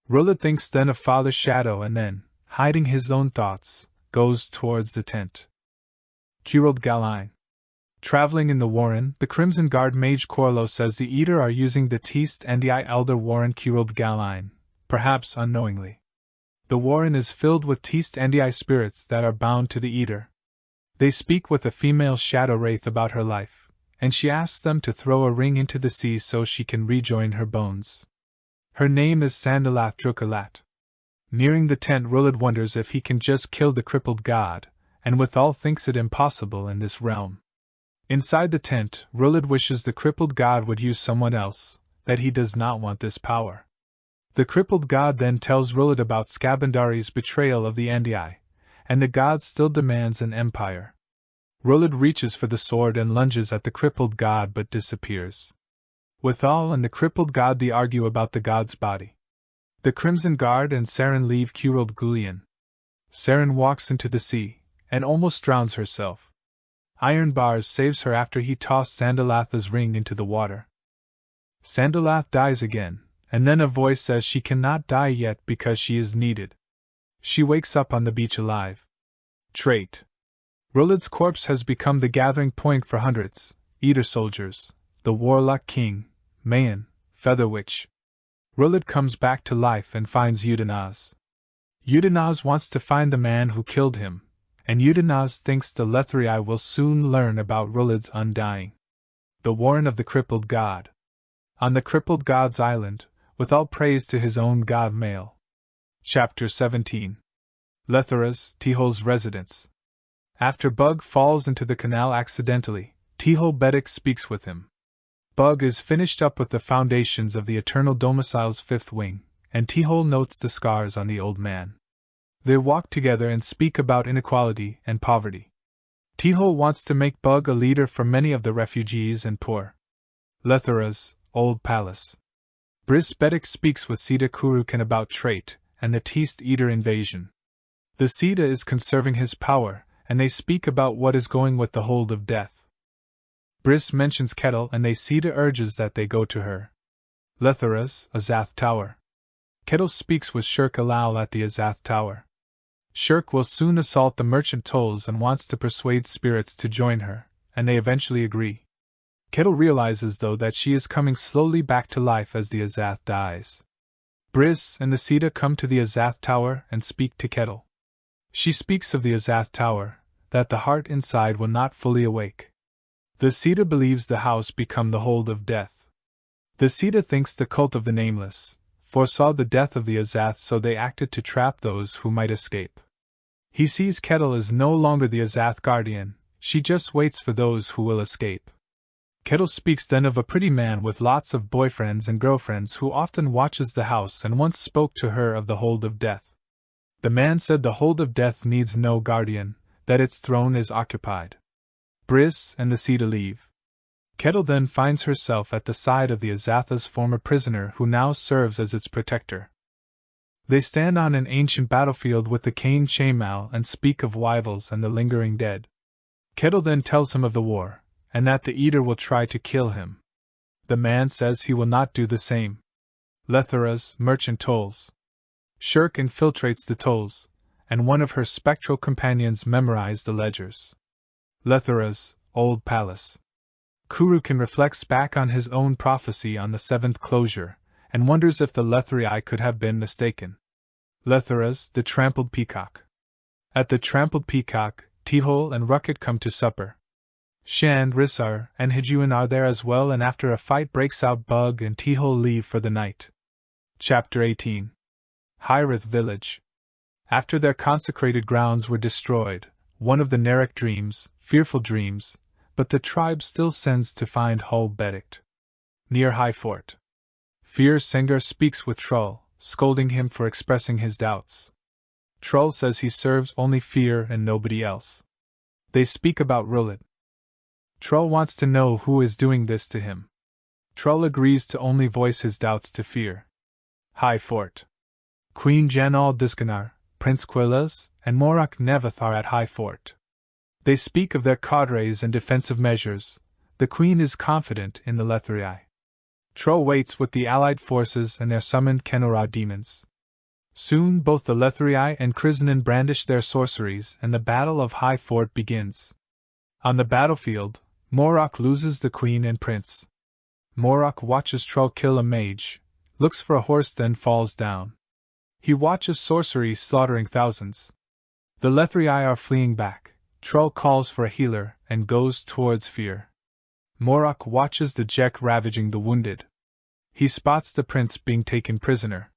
Rulad thinks then of Father Shadow and then, hiding his own thoughts, goes towards the tent. Curald Galine. Traveling in the warren, the Crimson Guard mage Corlo says the Eater are using the Teast Ndi Elder Warren Curald Galine, perhaps unknowingly. The warren is filled with Teast Ndi spirits that are bound to the Eater. They speak with a female shadow wraith about her life, and she asks them to throw a ring into the sea so she can rejoin her bones. Her name is Sandalath Drukalat. Nearing the tent, Rulad wonders if he can just kill the crippled god, and Withal thinks it impossible in this realm. Inside the tent, Rulad wishes the crippled god would use someone else, that he does not want this power. The crippled god then tells Rulad about Skabandari's betrayal of the Ndi, and the god still demands an empire. Rulad reaches for the sword and lunges at the crippled god but disappears. Withal and the crippled god argue about the god's body. The Crimson Guard and Saren leave Curald Gulian. Saren walks into the sea, and almost drowns herself. Iron Bars saves her after he tossed Sandalatha's ring into the water. Sandalath dies again, and then a voice says she cannot die yet because she is needed. She wakes up on the beach alive. Trait. Rulad's corpse has become the gathering point for hundreds, Eater soldiers, the Warlock King, Mayan, Featherwitch. Rulad comes back to life and finds Udinaz. Udinaz wants to find the man who killed him, and Udinaz thinks the Lethrii will soon learn about Rulad's undying. The warren of the crippled god. On the crippled god's island, with all praise to his own god Male. Chapter 17. Lethras, Tihol's residence. After Bug falls into the canal accidentally, Tihol Bedik speaks with him. Bug is finished up with the foundations of the Eternal Domicile's fifth wing, and Tihol notes the scars on the old man. They walk together and speak about inequality and poverty. Tihol wants to make Bug a leader for many of the refugees and poor. Lethera's old palace. Briss Bedik speaks with Sita Kurukan about trait and the Teast Eater invasion. The Sita is conserving his power, and they speak about what is going with the hold of death. Briss mentions Kettle, and they Sita urges that they go to her. Lethera's Azath Tower. Kettle speaks with Shirk Alal at the Azath Tower. Shirk will soon assault the merchant tolls and wants to persuade spirits to join her, and they eventually agree. Kettle realizes, though, that she is coming slowly back to life as the Azath dies. Briss and the Sita come to the Azath Tower and speak to Kettle. She speaks of the Azath Tower, that the heart inside will not fully awake. The Sita believes the house become the hold of death. The Sita thinks the cult of the Nameless foresaw the death of the Azath, so they acted to trap those who might escape. He sees Kettle as no longer the Azath guardian, she just waits for those who will escape. Kettle speaks then of a pretty man with lots of boyfriends and girlfriends who often watches the house and once spoke to her of the hold of death. The man said the hold of death needs no guardian, that its throne is occupied. Briss and the Sita leave. Kettle then finds herself at the side of the Azatha's former prisoner who now serves as its protector. They stand on an ancient battlefield with the Cain Chainmail and speak of Wyvils and the lingering dead. Kettle then tells him of the war, and that the Eater will try to kill him. The man says he will not do the same. Lethera's merchant tolls. Shirk infiltrates the tolls, and one of her spectral companions memorize the ledgers. Lethera's old palace. Kurukan reflects back on his own prophecy on the seventh closure, and wonders if the Lethrii could have been mistaken. Lethera's the trampled peacock. At the trampled peacock, Tihol and Rucket come to supper. Shand, Rissar, and Hijuan are there as well, and after a fight breaks out, Bug and Tihol leave for the night. Chapter 18. Hyrith Village. After their consecrated grounds were destroyed, one of the Narek dreams, fearful dreams, but the tribe still sends to find Hul Bedict. Near High Fort. Fear Sengar speaks with Trull, scolding him for expressing his doubts. Trull says he serves only Fear and nobody else. They speak about Rullet. Trull wants to know who is doing this to him. Trull agrees to only voice his doubts to Fear. High Fort. Queen Janal Diskanar, Prince Quilas, and Morak Nevath are at High Fort. They speak of their cadres and defensive measures. The Queen is confident in the Lethrii. Trull waits with the allied forces and their summoned Kenora demons. Soon both the Lethrii and Krizanen brandish their sorceries, and the Battle of High Fort begins. On the battlefield, Morak loses the Queen and Prince. Morak watches Trull kill a mage, looks for a horse, then falls down. He watches sorcery slaughtering thousands. The Lethrii are fleeing back. Trull calls for a healer and goes towards Fear. Morak watches the Jek ravaging the wounded. He spots the prince being taken prisoner.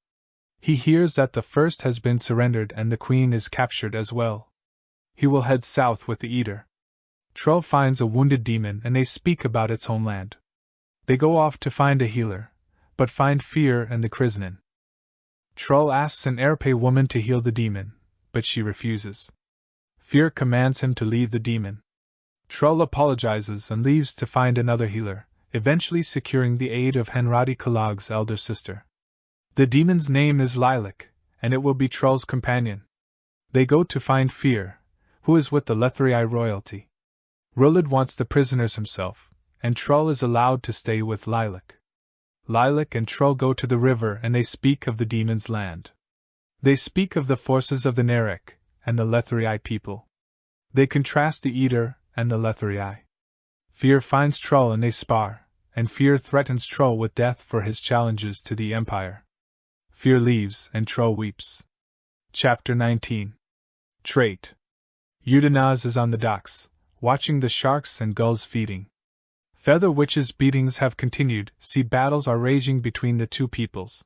He hears that the first has been surrendered and the queen is captured as well. He will head south with the Eater. Trull finds a wounded demon and they speak about its homeland. They go off to find a healer, but find Fear and the Krizanen. Trull asks an Arape woman to heal the demon, but she refuses. Fear commands him to leave the demon. Trull apologizes and leaves to find another healer, eventually securing the aid of Henradi Kalag's elder sister. The demon's name is Lilac, and it will be Trull's companion. They go to find Fear, who is with the Lethrii royalty. Rulad wants the prisoners himself, and Trull is allowed to stay with Lilac. Lilac and Trull go to the river and they speak of the demon's land. They speak of the forces of the Narek and the Lethrii people. They contrast the Eater and the Lethrii. Fear finds Trull and they spar, and Fear threatens Trull with death for his challenges to the Empire. Fear leaves and Trull weeps. Chapter 19. Trait. Udanaz is on the docks, watching the sharks and gulls feeding. Feather Witch's beatings have continued, see battles are raging between the two peoples.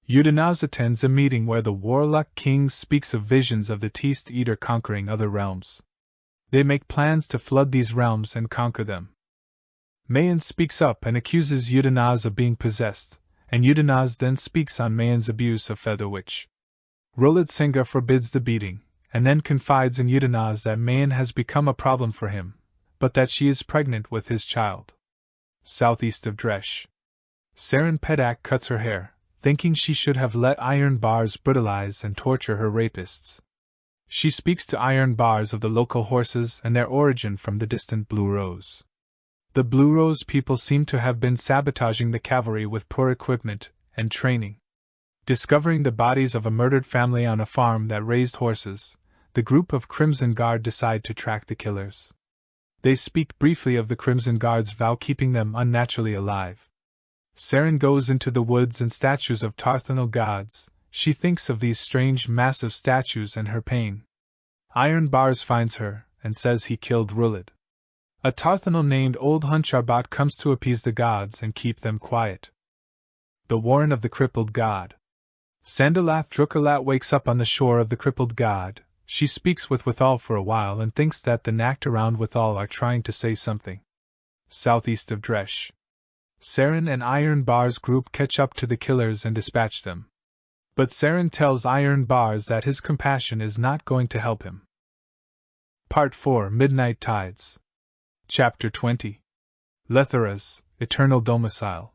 Udanaz attends a meeting where the Warlock King speaks of visions of the Teast Eater conquering other realms. They make plans to flood these realms and conquer them. Mayan speaks up and accuses Udanaz of being possessed, and Udanaz then speaks on Mayan's abuse of Feather Witch. Rulad Singa forbids the beating, and then confides in Udanaz that Mayan has become a problem for him, but that she is pregnant with his child. Southeast of Dresh. Saren Pedak cuts her hair, thinking she should have let iron bars brutalize and torture her rapists. She speaks to iron bars of the local horses and their origin from the distant Blue Rose. The Blue Rose people seem to have been sabotaging the cavalry with poor equipment and training. Discovering the bodies of a murdered family on a farm that raised horses, the group of Crimson Guard decide to track the killers. They speak briefly of the Crimson Guard's vow keeping them unnaturally alive. Saren goes into the woods and statues of Tarthanal gods. She thinks of these strange, massive statues and her pain. Iron Bars finds her and says he killed Rulid. A Tarthanal named Old Huncharbat comes to appease the gods and keep them quiet. The Warren of the Crippled God. Sandalath Drukalat wakes up on the shore of the Crippled God. She speaks with Withal for a while and thinks that the Nact around Withal are trying to say something. Southeast of Dresh. Saren and Iron Bars group catch up to the killers and dispatch them. But Saren tells Iron Bars that his compassion is not going to help him. Part 4 Midnight Tides. Chapter 20. Letharas, Eternal Domicile.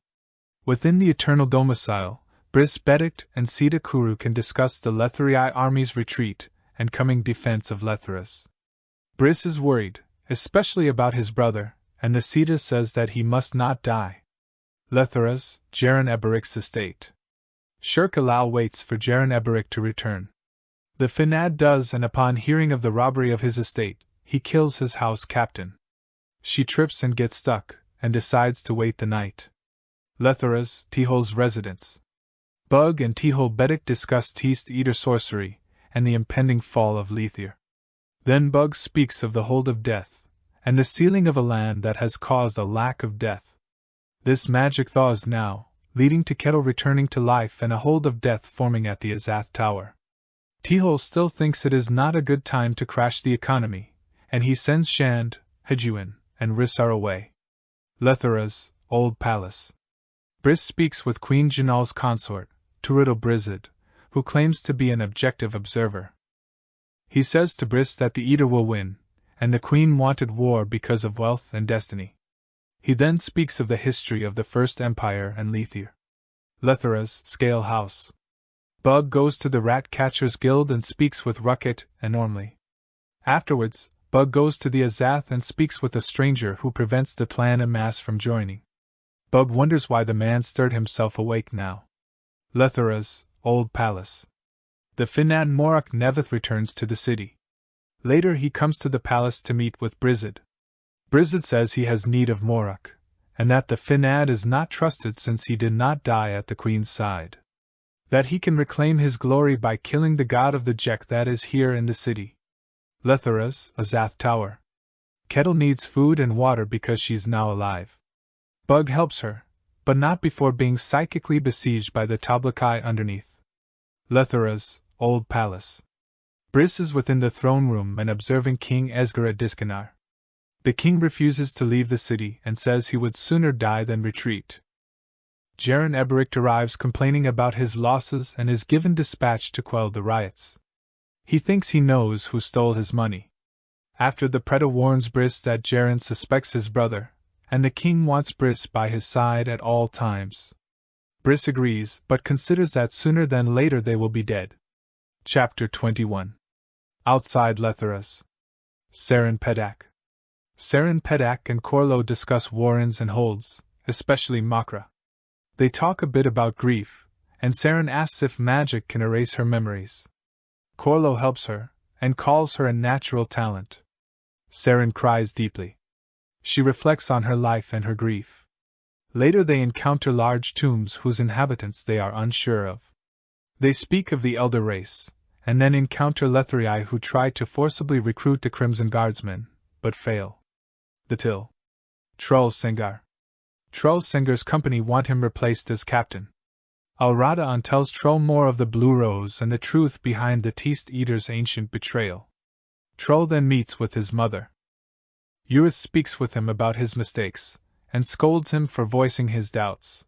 Within the Eternal Domicile, Bris Bedict and Sita Kuru can discuss the Letharii army's retreat and coming defense of Letharas. Bris is worried, especially about his brother, and the Sita says that he must not die. Letharas, Jaren Eberik's estate. Shirk Alal waits for Jaren Eberik to return. The Finad does, and upon hearing of the robbery of his estate, he kills his house captain. She trips and gets stuck, and decides to wait the night. Letharas, Tihol's residence. Bug and Tihol Bedic discuss Teast Eater sorcery, and the impending fall of Lethir. Then Bug speaks of the hold of death, and the sealing of a land that has caused a lack of death. This magic thaws now, leading to Kettle returning to life and a hold of death forming at the Azath Tower. Tihol still thinks it is not a good time to crash the economy, and he sends Shand, Hejuin, and Rissar away. Letharas, Old Palace. Bris speaks with Queen Janal's consort, Turidal Brizid, who claims to be an objective observer. He says to Bris that the Eater will win, and the Queen wanted war because of wealth and destiny. He then speaks of the history of the First Empire and Lethir. Letharas, Scale House. Bug goes to the Rat Catchers Guild and speaks with Rucket and Ormley. Afterwards, Bug goes to the Azath and speaks with a stranger who prevents the clan en masse from joining. Bug wonders why the man stirred himself awake now. Letharas, Old Palace. The Finad Morak Nevith returns to the city. Later he comes to the palace to meet with Brizid. Brizid says he has need of Morak, and that the Finad is not trusted since he did not die at the Queen's side. That he can reclaim his glory by killing the god of the Jek that is here in the city. Letharas, Azath Tower. Kettle needs food and water because she's now alive. Bug helps her, but not before being psychically besieged by the Tablakai underneath. Letharas, Old Palace. Bris is within the throne room and observing King Esgar at Diskanar. The king refuses to leave the city and says he would sooner die than retreat. Jaren Eberik arrives complaining about his losses and is given dispatch to quell the riots. He thinks he knows who stole his money. After the Preda warns Bris that Jaren suspects his brother, and the king wants Bris by his side at all times. Bris agrees, but considers that sooner than later they will be dead. Chapter 21. Outside Letharas. Saren Pedak. Saren Pedak and Korlo discuss warrens and holds, especially Makra. They talk a bit about grief, and Saren asks if magic can erase her memories. Korlo helps her, and calls her a natural talent. Saren cries deeply. She reflects on her life and her grief. Later they encounter large tombs whose inhabitants they are unsure of. They speak of the elder race, and then encounter Letharii who try to forcibly recruit the Crimson Guardsmen, but fail. The Till. Trull Sengar. Trull Sengar's company want him replaced as captain. Alrada tells Trull more of the Blue Rose and the truth behind the Teast Eater's ancient betrayal. Trull then meets with his mother. Urith speaks with him about his mistakes, and scolds him for voicing his doubts.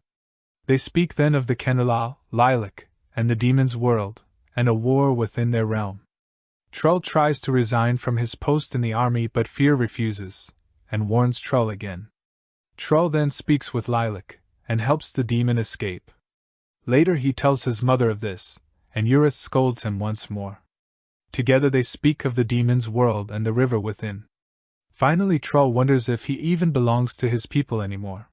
They speak then of the Kenalal, Lilac, and the demon's world, and a war within their realm. Trull tries to resign from his post in the army, but fear refuses, and warns Trull again. Trull then speaks with Lilac, and helps the demon escape. Later he tells his mother of this, and Eurus scolds him once more. Together they speak of the demon's world and the river within. Finally Trull wonders if he even belongs to his people anymore.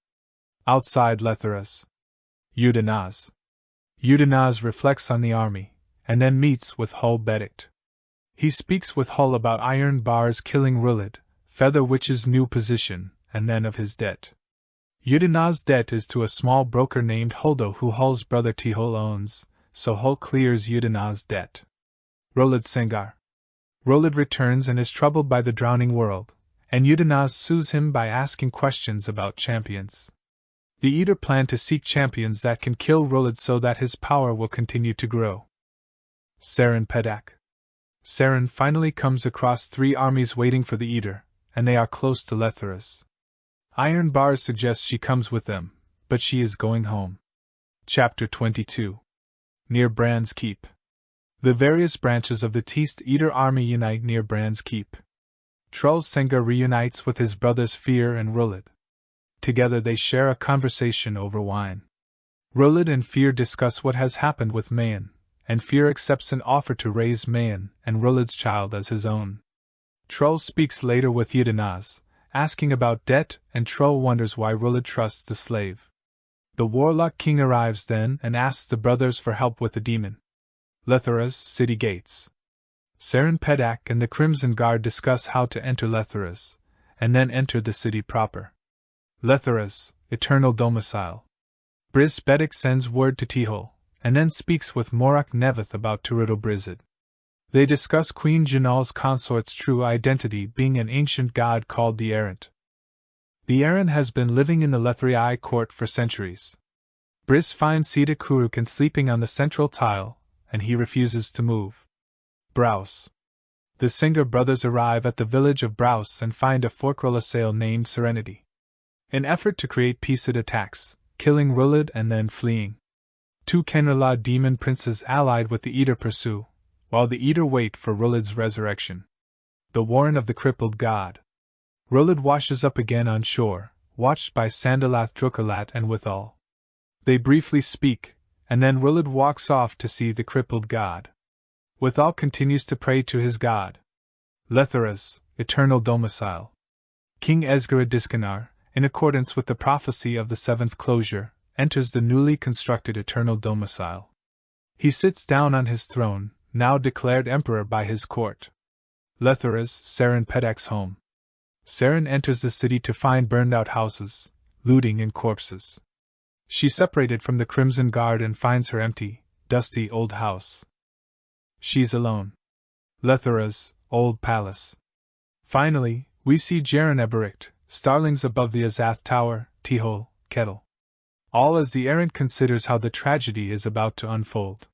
Outside Letharas. Udenaz. Udenaz reflects on the army, and then meets with Hull Bedict. He speaks with Hull about iron bars killing Rulid, Feather Witch's new position, and then of his debt. Udenaz's debt is to a small broker named Huldo who Hull's brother Tihol owns, so Hull clears Udenaz's debt. Rulid Singar. Rulid returns and is troubled by the drowning world, and Udenaz soothes him by asking questions about champions. The Eater planned to seek champions that can kill Rulid so that his power will continue to grow. Saren Pedak. Saren finally comes across 3 armies waiting for the Eater, and they are close to Letharas. Iron Bars suggests she comes with them, but she is going home. Chapter 22. Near Bran's Keep. The various branches of the Teast Eater army unite near Bran's Keep. Trull Sengar reunites with his brothers Fear and Rulid. Together they share a conversation over wine. Rulid and Fear discuss what has happened with Mayan, and Fear accepts an offer to raise Mayan and Rulid's child as his own. Trull speaks later with Udenaz, asking about debt, and Trull wonders why Rulid trusts the slave. The Warlock King arrives then and asks the brothers for help with the demon. Letharas city gates. Saren Pedak and the Crimson Guard discuss how to enter Letharas, and then enter the city proper. Letharas, eternal domicile. Bris Bedic sends word to Tihol, and then speaks with Morak Nevith about Turudo Brizid. They discuss Queen Janal's consort's true identity being an ancient god called the Errant. The Errant has been living in the Lethrii court for centuries. Bris finds Sita Kurukan sleeping on the central tile, and he refuses to move. Browse. The Singer brothers arrive at the village of Browse and find a Forkrolasail named Serenity. In effort to create peace it attacks, killing Rulid and then fleeing. 2 Kenrala demon princes allied with the Eater pursue, while the Eater wait for Rulid's resurrection. The Warren of the Crippled God. Rulid washes up again on shore, watched by Sandalath Drukalat and Withal. They briefly speak, and then Rulid walks off to see the crippled god. Withal continues to pray to his god. Letharas, eternal domicile. King Esgara Diskanar, in accordance with the prophecy of the 7th closure, enters the newly constructed eternal domicile. He sits down on his throne, now declared emperor by his court. Letharas, Saren Pedak's home. Saren enters the city to find burned-out houses, looting and corpses. She separated from the Crimson Guard and finds her empty, dusty old house. She's alone. Letharas, old palace. Finally, we see Jaren Eberict, starlings above the Azath Tower, Tihol, Kettle. All as the Errant considers how the tragedy is about to unfold.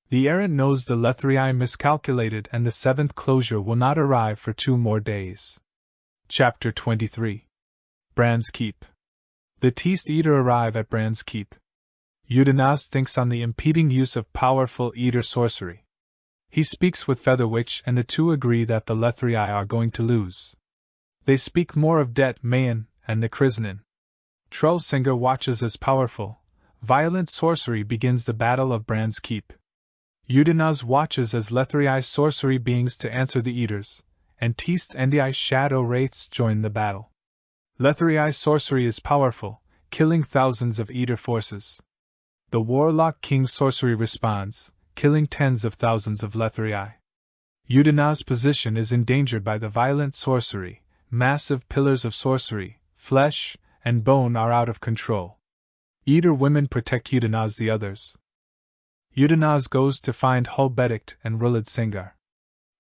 The Errant knows the Lethrii miscalculated and the 7th closure will not arrive for 2 more days. Chapter 23. Bran's Keep. The Teast Eater arrive at Bran's Keep. Udenaz thinks on the impeding use of powerful Eater sorcery. He speaks with Featherwitch and the 2 agree that the Lethrii are going to lose. They speak more of Det Mayan and the Krizanin. Trollsinger watches as powerful, violent sorcery begins the Battle of Bran's Keep. Udenaz watches as Lethrii sorcery beings to answer the Eaters, and Teast Ndi shadow wraiths join the battle. Lethrii sorcery is powerful, killing thousands of Eater forces. The Warlock King's sorcery responds, killing tens of thousands of Lethrii. Udenaz's position is endangered by the violent sorcery. Massive pillars of sorcery, flesh, and bone are out of control. Eater women protect Udenaz the others. Udenaz goes to find Hull Bedict and Rulid Singar.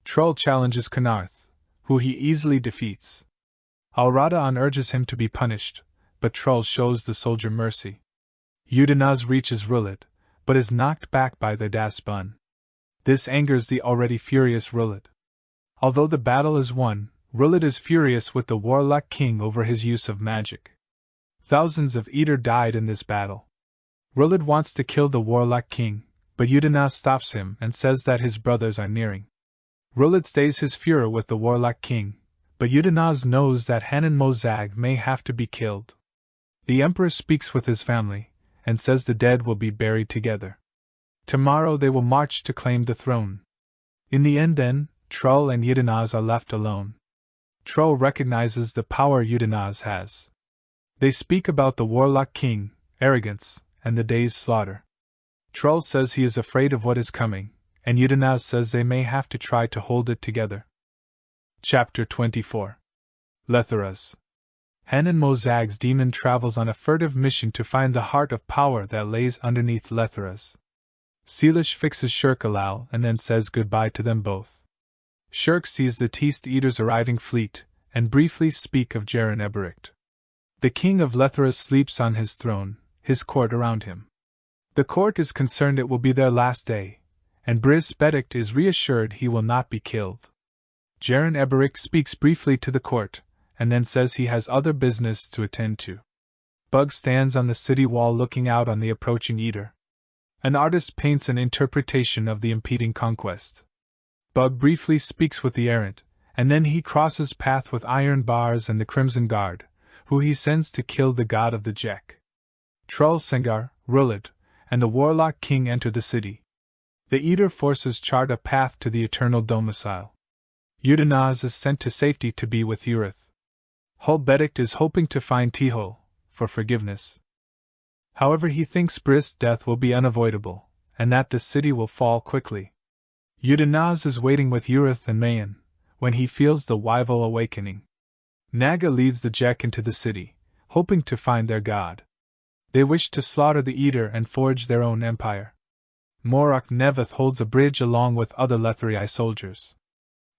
Trull challenges Knarth, who he easily defeats. Alradaan urges him to be punished, but Trull shows the soldier mercy. Udenaz reaches Rulid, but is knocked back by the Dasbun. This angers the already furious Rulid. Although the battle is won, Rulid is furious with the Warlock King over his use of magic. Thousands of Eater died in this battle. Rulid wants to kill the Warlock King, but Udenaz stops him and says that his brothers are nearing. Ruled stays his furor with the warlock king, but Udanaz knows that Hanan Mozag may have to be killed. The emperor speaks with his family, and says the dead will be buried together. Tomorrow they will march to claim the throne. In the end then, Trull and Udanaz are left alone. Trull recognizes the power Udanaz has. They speak about the warlock king, arrogance, and the day's slaughter. Trull says he is afraid of what is coming, and Udanaz says they may have to try to hold it together. Chapter 24. Letharas. Hanan Mozag's demon travels on a furtive mission to find the heart of power that lays underneath Letharas. Seelish fixes Shirk-Alal and then says goodbye to them both. Shirk sees the Teast Eaters' arriving fleet, and briefly speak of Jaren Eberict. The king of Letharas sleeps on his throne, his court around him. The court is concerned it will be their last day, and Briz Bedict is reassured he will not be killed. Jaren Eberict speaks briefly to the court, and then says he has other business to attend to. Bug stands on the city wall looking out on the approaching Eater. An artist paints an interpretation of the impeding conquest. Bug briefly speaks with the errant, and then he crosses path with Iron Bars and the Crimson Guard, who he sends to kill the god of the Jek. Trull Sengar, Rulid, and the warlock king enter the city. The Eater forces chart a path to the eternal domicile. Udanaz is sent to safety to be with Urith. Hulbedict is hoping to find Tihol, for forgiveness. However, he thinks Brist's death will be unavoidable, and that the city will fall quickly. Udanaz is waiting with Urith and Mayan, when he feels the Wyval awakening. Naga leads the Jek into the city, hoping to find their god. They wish to slaughter the Eater and forge their own empire. Morak Neveth holds a bridge along with other Lethrii soldiers.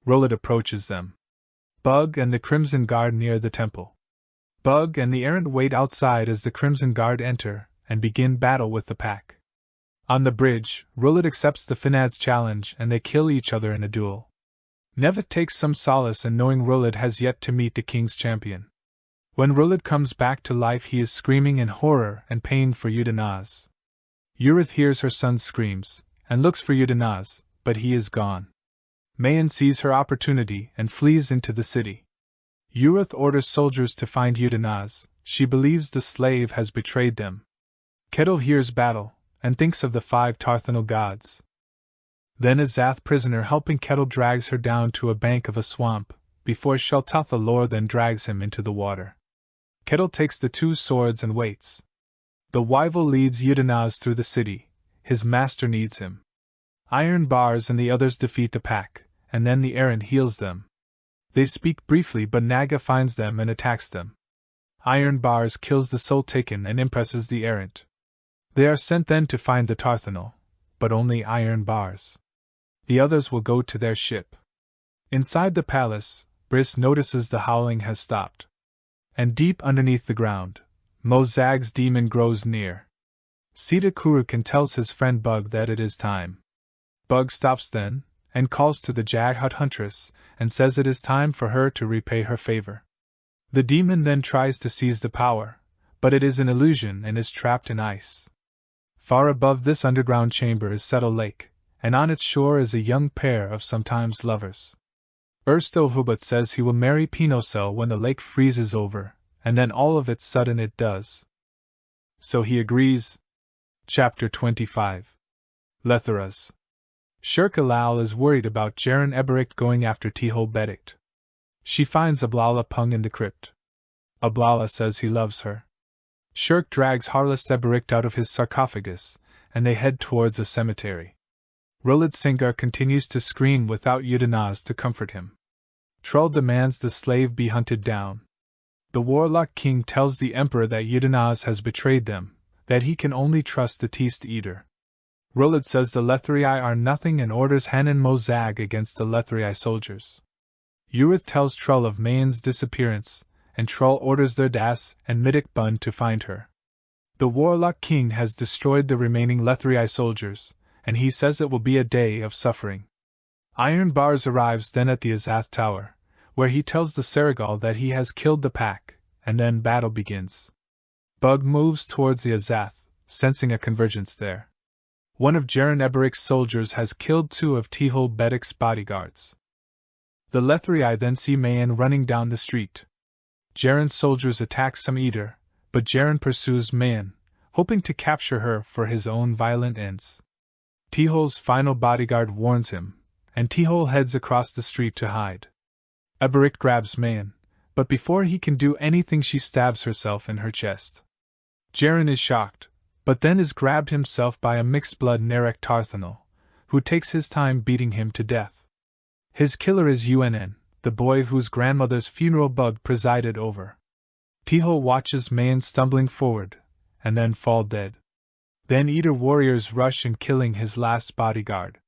Rulid approaches them. Bug and the Crimson Guard near the temple. Bug and the errant wait outside as the Crimson Guard enter and begin battle with the pack. On the bridge, Rulid accepts the Finad's challenge and they kill each other in a duel. Neveth takes some solace in knowing Rulid has yet to meet the king's champion. When Rulid comes back to life, he is screaming in horror and pain for Udanaz. Urith hears her son's screams and looks for Udanaz, but he is gone. Mayan sees her opportunity and flees into the city. Urith orders soldiers to find Udanaz. She believes the slave has betrayed them. Kettle hears battle and thinks of the 5 Tarthanal gods. Then a Zath prisoner helping Kettle drags her down to a bank of a swamp, before Sheltatha Lor then drags him into the water. Kettle takes the 2 swords and waits. The Wyval leads Udanaz through the city. His master needs him. Iron Bars and the others defeat the pack, and then the errant heals them. They speak briefly, but Naga finds them and attacks them. Iron Bars kills the soul taken and impresses the errant. They are sent then to find the Tarthanal, but only Iron Bars. The others will go to their ship. Inside the palace, Briss notices the howling has stopped. And deep underneath the ground, Mozag's demon grows near. Sita Kurukan tells his friend Bug that it is time. Bug stops then, and calls to the Jaghut huntress, and says it is time for her to repay her favor. The demon then tries to seize the power, but it is an illusion and is trapped in ice. Far above this underground chamber is Settle Lake, and on its shore is a young pair of sometimes lovers. Ersto Hubert says he will marry Pinocel when the lake freezes over, and then all of it sudden it does. So he agrees. Chapter 25. Letharas. Shirk-Alal is worried about Jaren Eberict going after Tihol Bedict. She finds Ablala Pung in the crypt. Ablala says he loves her. Shirk drags Harlest Eberict out of his sarcophagus, and they head towards a cemetery. Rulid Singar continues to scream without Udanaz to comfort him. Trull demands the slave be hunted down. The warlock king tells the emperor that Udanaz has betrayed them, that he can only trust the Teast Eater. Rulid says the Lethrii are nothing and orders Hanan Mozag against the Lethrii soldiers. Urith tells Trull of Mayan's disappearance, and Trull orders their Das and Midik Bun to find her. The warlock king has destroyed the remaining Lethrii soldiers, and he says it will be a day of suffering. Iron Bars arrives then at the Azath Tower, where he tells the Serigal that he has killed the pack, and then battle begins. Bug moves towards the Azath, sensing a convergence there. One of Jaren Eberic's soldiers has killed 2 of Tihol Bedic's bodyguards. The Lethrii then see Mayan running down the street. Jaren's soldiers attack some eater, but Jaren pursues Mayan, hoping to capture her for his own violent ends. Tihol's final bodyguard warns him, and Tihol heads across the street to hide. Eberic grabs Mayan, but before he can do anything she stabs herself in her chest. Jaren is shocked, but then is grabbed himself by a mixed-blood Nerek Tarthanol, who takes his time beating him to death. His killer is UNN, the boy whose grandmother's funeral Bug presided over. Tihol watches Mayan stumbling forward, and then fall dead. Then Eater warriors rush in, killing his last bodyguard.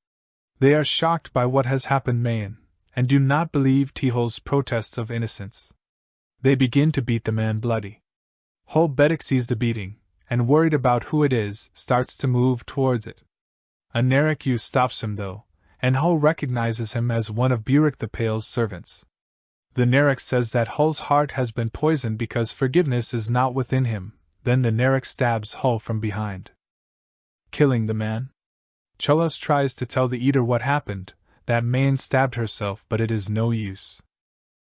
They are shocked by what has happened Mayan, and do not believe Tihol's protests of innocence. They begin to beat the man bloody. Hol Bedek sees the beating, and worried about who it is, starts to move towards it. A Nerek youth stops him though, and Hol recognizes him as one of Burek the Pale's servants. The Nerek says that Hol's heart has been poisoned because forgiveness is not within him. Then the Nerek stabs Hol from behind, killing the man. Cholas tries to tell the Eater what happened, that Mayan stabbed herself, but it is no use.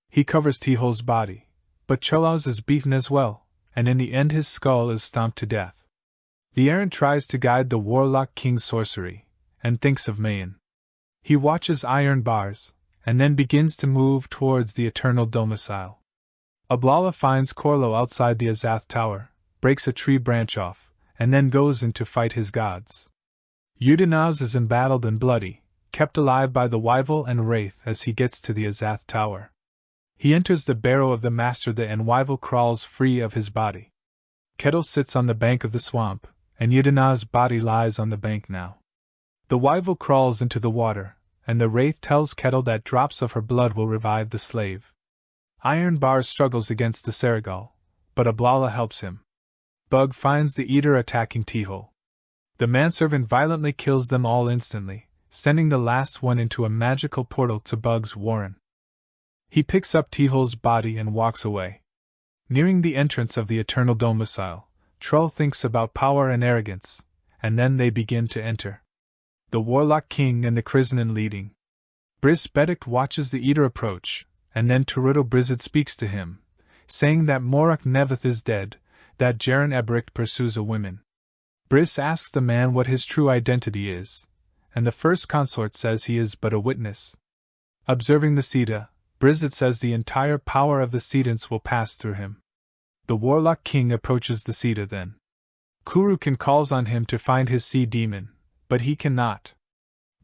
He covers Tihol's body, but Cholas is beaten as well, and in the end his skull is stomped to death. The errant tries to guide the Warlock King's sorcery, and thinks of Mayan. He watches iron bars, and then begins to move towards the eternal domicile. Ablala finds Corlo outside the Azath Tower, breaks a tree branch off, and then goes in to fight his gods. Udanaz is embattled and bloody, kept alive by the Wyval and Wraith as he gets to the Azath Tower. He enters the barrow of the Master and Wyval crawls free of his body. Kettle sits on the bank of the swamp, and Udanaz's body lies on the bank now. The Wyval crawls into the water, and the Wraith tells Kettle that drops of her blood will revive the slave. Iron Bar struggles against the Saragal, but Ablala helps him. Bug finds the Eater attacking Tihol. The manservant violently kills them all instantly, sending the last one into a magical portal to Bug's warren. He picks up Tihol's body and walks away. Nearing the entrance of the eternal domicile, Trull thinks about power and arrogance, and then they begin to enter. The Warlock King and the Krizanen leading. Bris Bedek watches the Eater approach, and then Taruto Brizid speaks to him, saying that Morak Neveth is dead, that Jaren Eberic pursues a woman. Bris asks the man what his true identity is, and the first consort says he is but a witness. Observing the Sita, Brizid says the entire power of the Sedans will pass through him. The Warlock King approaches the Sita then. Kurukin calls on him to find his sea demon, but he cannot.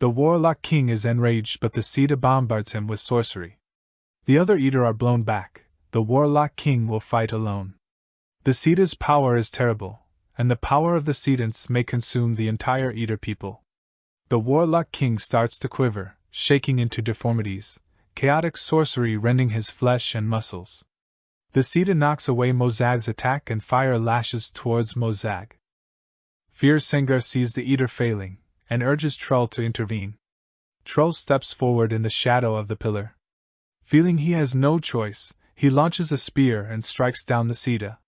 The Warlock King is enraged, but the Sita bombards him with sorcery. The other Eater are blown back. The Warlock King will fight alone. The Sita's power is terrible, and the power of the Sedans may consume the entire Eater people. The Warlock King starts to quiver, shaking into deformities, chaotic sorcery rending his flesh and muscles. The Sita knocks away Mozag's attack and fire lashes towards Mozag. Fear Sengar sees the Eater failing, and urges Trull to intervene. Trull steps forward in the shadow of the pillar. Feeling he has no choice, he launches a spear and strikes down the Sita.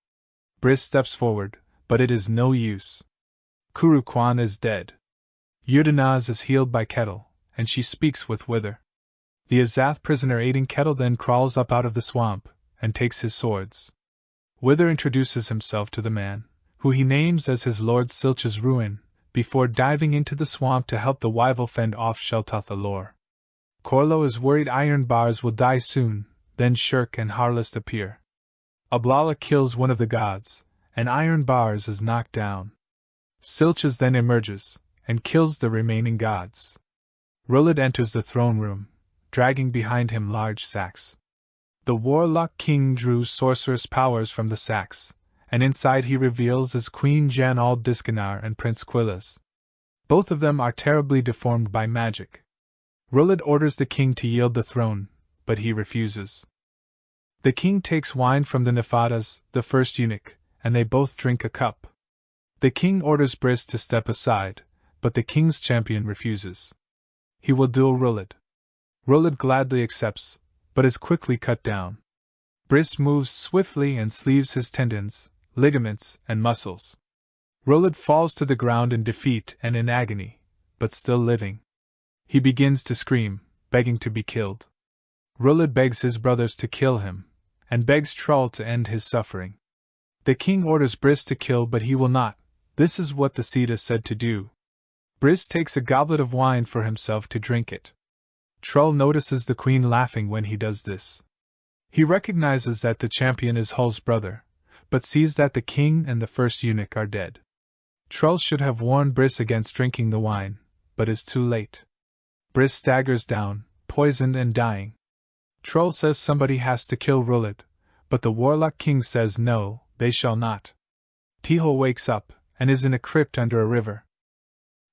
Briss steps forward, but it is no use. Kuru Kwan is dead. Udanaz is healed by Kettle, and she speaks with Wither. The Azath prisoner aiding Kettle then crawls up out of the swamp, and takes his swords. Wither introduces himself to the man, who he names as his Lord Silch's ruin, before diving into the swamp to help the Wyval fend off Sheltoth Alor. Corlo is worried iron bars will die soon, then Shirk and Harlist appear. Ablala kills one of the gods, and iron bars is knocked down. Silchas then emerges, and kills the remaining gods. Rulid enters the throne room, dragging behind him large sacks. The Warlock King drew sorcerous powers from the sacks, and inside he reveals as Queen Jan al Diskanar and Prince Quillas. Both of them are terribly deformed by magic. Rulid orders the king to yield the throne, but he refuses. The king takes wine from the Nefadas, the first eunuch, and they both drink a cup. The king orders Briss to step aside, but the king's champion refuses. He will duel Rulid. Rulid gladly accepts, but is quickly cut down. Briss moves swiftly and sleeves his tendons, ligaments, and muscles. Rulid falls to the ground in defeat and in agony, but still living. He begins to scream, begging to be killed. Ruled begs his brothers to kill him, and begs Trull to end his suffering. The king orders Briss to kill, but he will not. This is what the Seed is said to do. Briss takes a goblet of wine for himself to drink it. Trull notices the queen laughing when he does this. He recognizes that the champion is Hull's brother, but sees that the king and the first eunuch are dead. Trull should have warned Briss against drinking the wine, but is too late. Briss staggers down, poisoned and dying. Trull says somebody has to kill Ruled, but the warlock king says no, they shall not. Tihol wakes up, and is in a crypt under a river.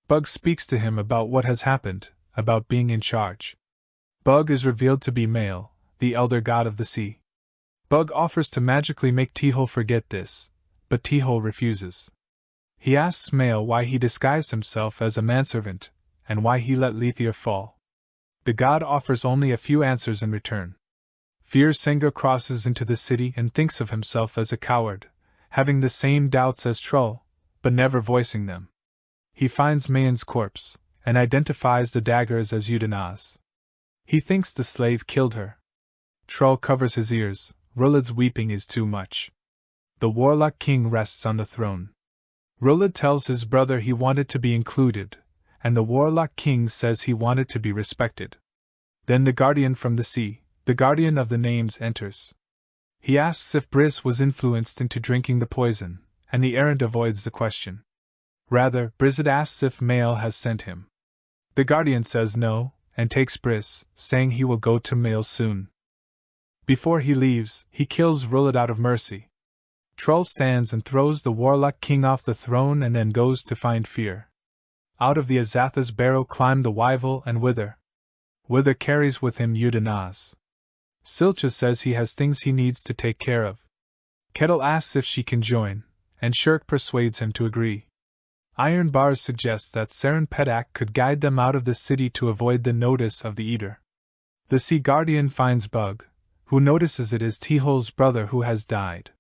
Bug speaks to him about what has happened, about being in charge. Bug is revealed to be Male, the elder god of the sea. Bug offers to magically make Tihol forget this, but Tihol refuses. He asks Male why he disguised himself as a manservant, and why he let Lethier fall. The god offers only a few answers in return. Fear Senga crosses into the city and thinks of himself as a coward, having the same doubts as Trull, but never voicing them. He finds Mayan's corpse, and identifies the daggers as Udenaz. He thinks the slave killed her. Trull covers his ears. Ruled's weeping is too much. The warlock king rests on the throne. Ruled tells his brother he wanted to be included, and the warlock king says he wanted to be respected. Then the guardian from the sea, the guardian of the names, enters. He asks if Briss was influenced into drinking the poison, and the errant avoids the question. Rather, Brizzid asks if Male has sent him. The guardian says no, and takes Briss, saying he will go to Male soon. Before he leaves, he kills Ruled out of mercy. Trull stands and throws the warlock king off the throne and then goes to find Fear. Out of the Azatha's barrow climb the Wyval and Wither. Wither carries with him Udenaz. Silcha says he has things he needs to take care of. Kettle asks if she can join, and Shirk persuades him to agree. Iron Bars suggests that Saren Pedak could guide them out of the city to avoid the notice of the Eater. The Sea Guardian finds Bug, who notices it is Tihol's brother who has died.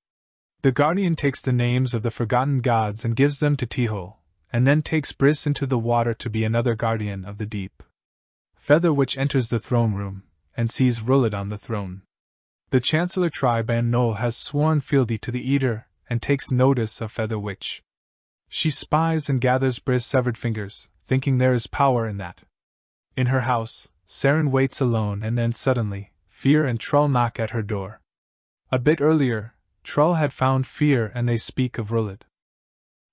The Guardian takes the names of the forgotten gods and gives them to Tihol, and then takes Briss into the water to be another guardian of the deep. Featherwitch enters the throne room, and sees Ruled on the throne. The Chancellor tribe and Noel has sworn fealty to the Eater, and takes notice of Featherwitch. She spies and gathers Briss' severed fingers, thinking there is power in that. In her house, Saren waits alone, and then suddenly, Fear and Trull knock at her door. A bit earlier, Trull had found Fear and they speak of Ruled.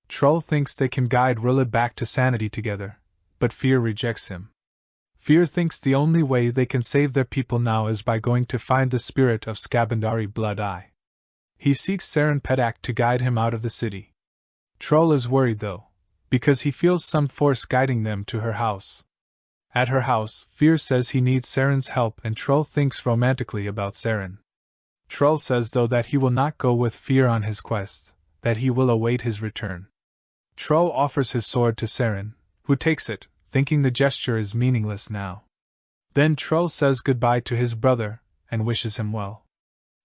Trull thinks they can guide Ruled back to sanity together, but Fear rejects him. Fear thinks the only way they can save their people now is by going to find the spirit of Skabandari Blood Eye. He seeks Saren Pedak to guide him out of the city. Trull is worried though, because he feels some force guiding them to her house. At her house, Fear says he needs Saren's help and Trull thinks romantically about Saren. Trull says though that he will not go with Fear on his quest, that he will await his return. Trull offers his sword to Saren, who takes it, thinking the gesture is meaningless now. Then Trull says goodbye to his brother, and wishes him well.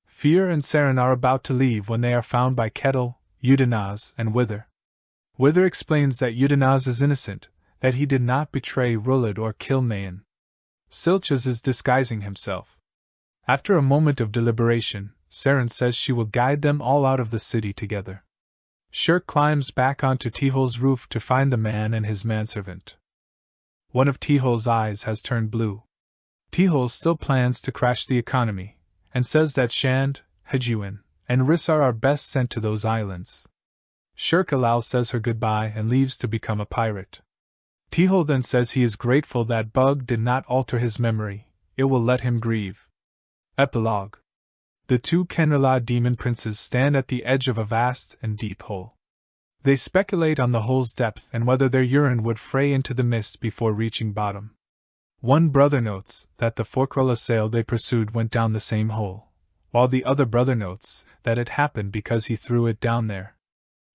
Fear and Saren are about to leave when they are found by Kettle, Udenaz, and Wither. Wither explains that Udenaz is innocent, that he did not betray Ruled or kill Mayan. Silchas is disguising himself. After a moment of deliberation, Saren says she will guide them all out of the city together. Shirk climbs back onto Tihol's roof to find the man and his manservant. One of Tihol's eyes has turned blue. Tihol still plans to crash the economy, and says that Shand, Hejuin, and Rissar are best sent to those islands. Shirk Alal says her goodbye and leaves to become a pirate. Tihol then says he is grateful that Bug did not alter his memory, it will let him grieve. Epilogue. The two Kenrala demon princes stand at the edge of a vast and deep hole. They speculate on the hole's depth and whether their urine would fray into the mist before reaching bottom. One brother notes that the Forkrala sail they pursued went down the same hole, while the other brother notes that it happened because he threw it down there.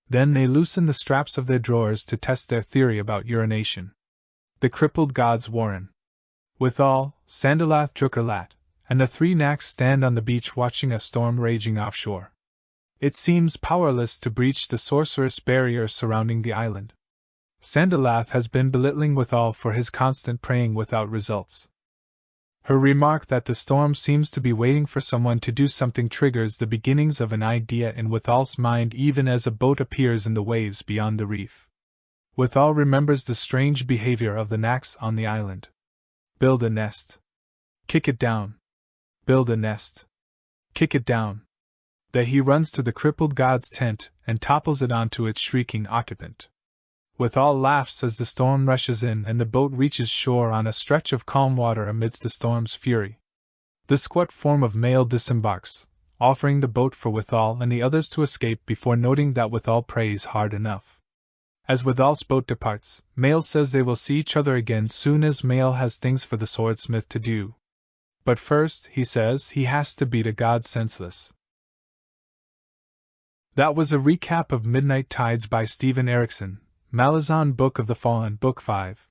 Then they loosen the straps of their drawers to test their theory about urination. The crippled gods warren. Withal, Sandalath Drukerlat, and the three Naks stand on the beach watching a storm raging offshore. It seems powerless to breach the sorceress barrier surrounding the island. Sandalath has been belittling Withal for his constant praying without results. Her remark that the storm seems to be waiting for someone to do something triggers the beginnings of an idea in Withal's mind even as a boat appears in the waves beyond the reef. Withal remembers the strange behavior of the Naks on the island. Build a nest. Kick it down. Build a nest. Kick it down. Then he runs to the crippled god's tent and topples it onto its shrieking occupant. Withal laughs as the storm rushes in and the boat reaches shore on a stretch of calm water amidst the storm's fury. The squat form of Male disembarks, offering the boat for Withal and the others to escape before noting that Withal prays hard enough. As Withal's boat departs, Male says they will see each other again soon as Male has things for the swordsmith to do. But first, he says, he has to beat a god senseless. That was a recap of Midnight Tides by Steven Erikson, Malazan Book of the Fallen, Book 5.